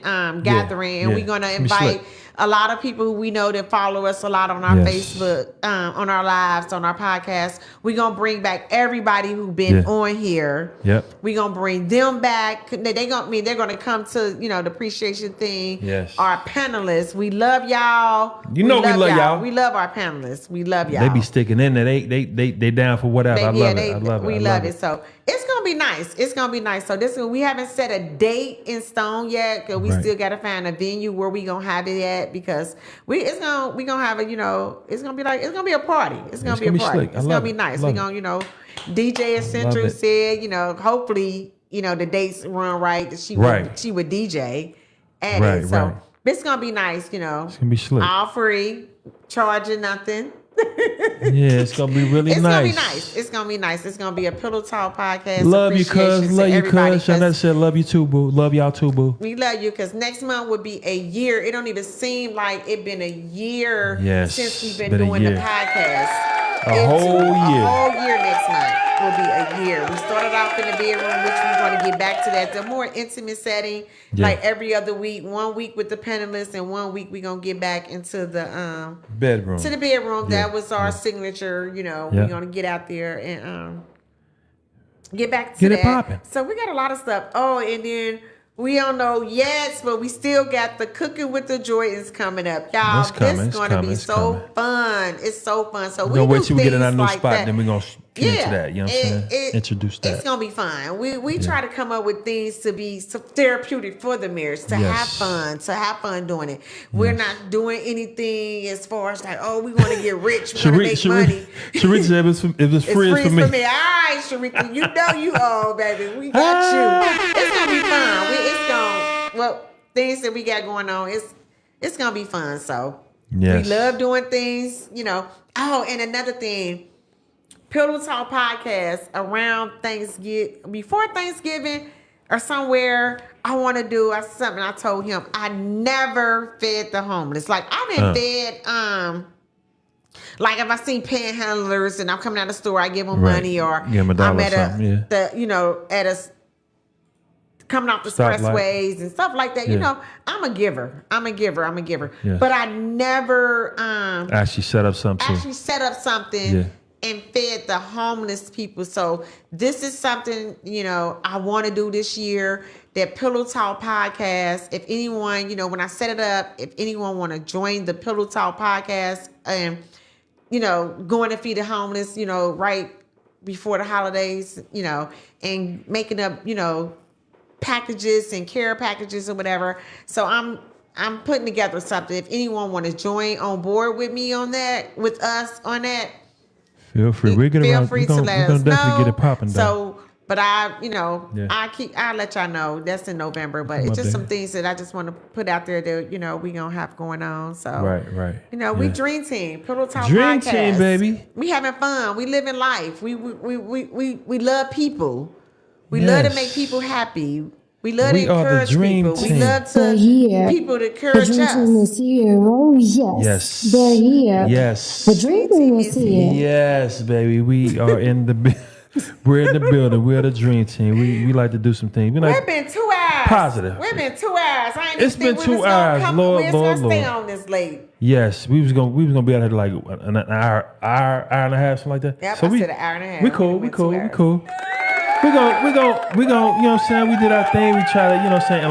gathering, and we're going to invite a lot of people who we know that follow us a lot on our Facebook, on our lives, on our podcast. We're going to bring back everybody who's been on here. Yep. We're going to bring them back. They're going to come to, the appreciation thing. Yes. Our panelists. We love y'all. We love y'all. We love our panelists. We love y'all. They be sticking in there. They down for whatever. I love it. We love it. So it's going to be nice. It's going to be nice. So we haven't set a date in stone yet because we still got to find a venue where we going to have it at because we gonna have it's gonna be a party. It's gonna be a party. Slick. It's gonna be nice. We're gonna DJ Essential said hopefully the dates run right that she would DJ at it. So it's gonna be nice. It's gonna be slick. All free, charging nothing. It's gonna be really nice. It's gonna be nice. It's gonna be a Pillow Talk podcast. Love you, cuz. Shanette said, "Love you too, boo. Love y'all too, boo." We love you because next month would be a year. It don't even seem like it been a year since we've been doing the podcast. A whole year next month will be a year. We started off in the bedroom, which we're going to get back to that. The more intimate setting, like every other week. 1 week with the panelists, and 1 week we're going to get back into the bedroom. To the bedroom. That was our signature. We're going to get out there and get back to that. Get it popping. So we got a lot of stuff. Oh, and then We don't know yet, but we still got the Cooking with the Jordans coming up, y'all. This is going to be so fun. It's so fun. So we're gonna wait till we get in our new like spot, that. then we're gonna get into that. You know what I'm saying? Introduce that. It's gonna be fun. We try to come up with things to be therapeutic for the marriage, to have fun doing it. We're not doing anything as far as like, oh, we want to get rich, we want to make money. Sharika said if it's free, it's for me. All right, Sharika, you know you own, baby. We got you. It's gonna be fun. Things that we got going on, it's gonna be fun. So we love doing things, you know. Oh, and another thing, Pillow Talk podcast around Thanksgiving, before Thanksgiving or somewhere. I want to do something. I told him I never fed the homeless. Like I've been fed. Like if I see panhandlers and I'm coming out of the store, I give them money, or I'm at coming off the expressways and stuff like that. You know, I'm a giver. Yeah. But I never actually set up something. And fed the homeless people. So this is something, you know, I want to do this year. That Pillow Talk podcast. If anyone, you know, when I set it up, if anyone want to join the Pillow Talk podcast and, you know, going to feed the homeless, you know, right before the holidays, you know, and making up, you know, packages and care packages or whatever. So I'm putting together something. If anyone want to join on board with me on that, with us on that, feel free. We're gonna definitely get it popping. So, but I'll let y'all know that's in November. But it's just some things that I just want to put out there that, you know, we gonna have going on. So right. You know, we Dream Team, Pillow Talk Dream podcast. Team, baby. We having fun. We living life. We love people. We love to make people happy. We love to encourage people. Team. We love to people to encourage us. The Dream Team is here. Oh, yes. They're here. Yes. The Dream Team is here. Yes, baby. We are in the we're in the building. We're the Dream Team. We like to do some things. We've been 2 hours. Positive. We've been 2 hours. It's been 2 hours. Lord. Stay on this late. Yes, we was gonna be out here like an hour and a half, something like that. Yep, so I said an hour and a half. We cool. We gonna, you know what I'm saying? We did our thing. We try to, you know what I'm saying,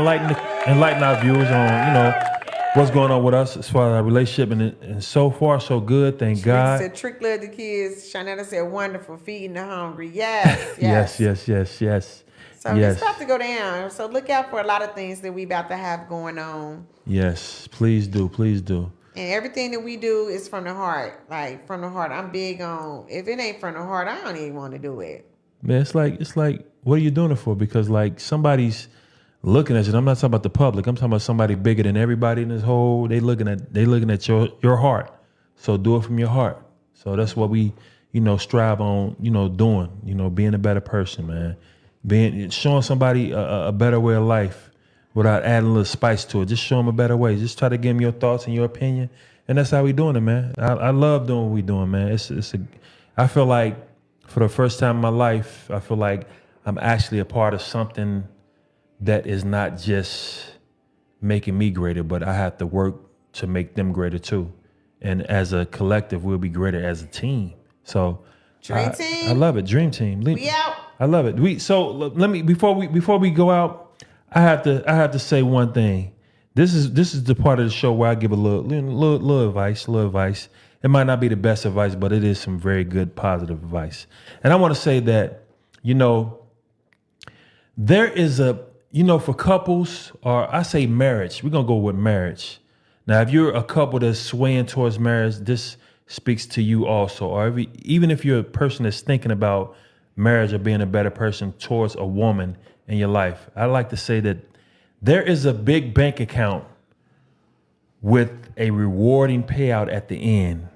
enlighten our viewers on, you know, what's going on with us as far as our relationship, and so far so good. Thank God. Said Trick love the kids. Shanetta said wonderful, feeding the hungry. Yes. So it's about to go down. So look out for a lot of things that we about to have going on. Yes, please do. And everything that we do is from the heart. Like from the heart. I'm big on, if it ain't from the heart, I don't even want to do it. Man, it's like, what are you doing it for? Because like somebody's looking at you. I'm not talking about the public. I'm talking about somebody bigger than everybody in this whole. They looking at your heart. So do it from your heart. So that's what we, you know, strive on, you know, doing. You know, being a better person, man. Showing somebody a better way of life without adding a little spice to it. Just show them a better way. Just try to give them your thoughts and your opinion, and that's how we doing it, man. I love doing what we doing, man. I feel like. For the first time in my life, I feel like I'm actually a part of something that is not just making me greater, but I have to work to make them greater too. And as a collective, we'll be greater as a team. So Dream Team. I love it. Dream Team. We out. I love it. Let me before we go out, I have to say one thing. This is the part of the show where I give a little advice. It might not be the best advice, but it is some very good, positive advice. And I want to say that, you know, there is for couples, or I say marriage, we're going to go with marriage. Now, if you're a couple that's swaying towards marriage, this speaks to you also. Or even if you're a person that's thinking about marriage or being a better person towards a woman in your life, I like to say that there is a big bank account with a rewarding payout at the end.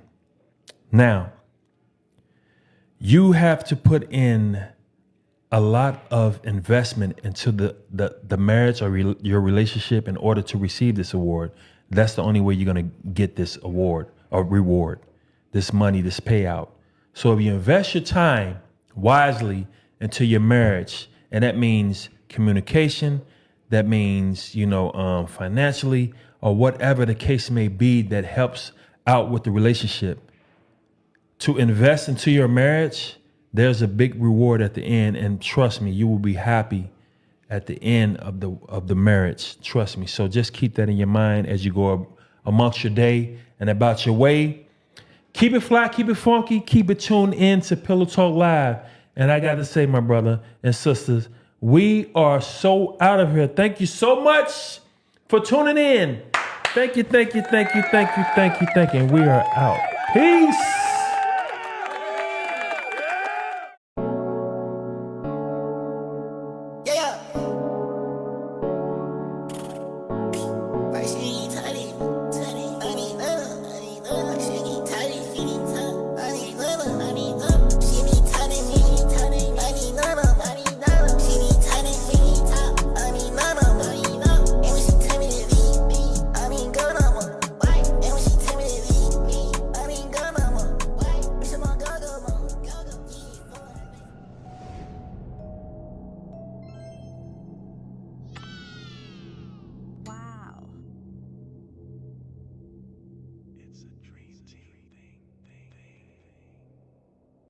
Now, you have to put in a lot of investment into the marriage or your relationship in order to receive this award. That's the only way you're going to get this award or reward, this money, this payout. So if you invest your time wisely into your marriage, and that means communication, that means, financially, or whatever the case may be that helps out with the relationship, to invest into your marriage, there's a big reward at the end. And trust me, you will be happy at the end of the marriage. Trust me. So just keep that in your mind as you go amongst your day and about your way. Keep it fly, keep it funky, keep it tuned in to Pillow Talk Live. And I got to say, my brother and sisters, we are so out of here. Thank you so much for tuning in. Thank you, thank you, thank you, thank you, thank you, thank you. And we are out. Peace.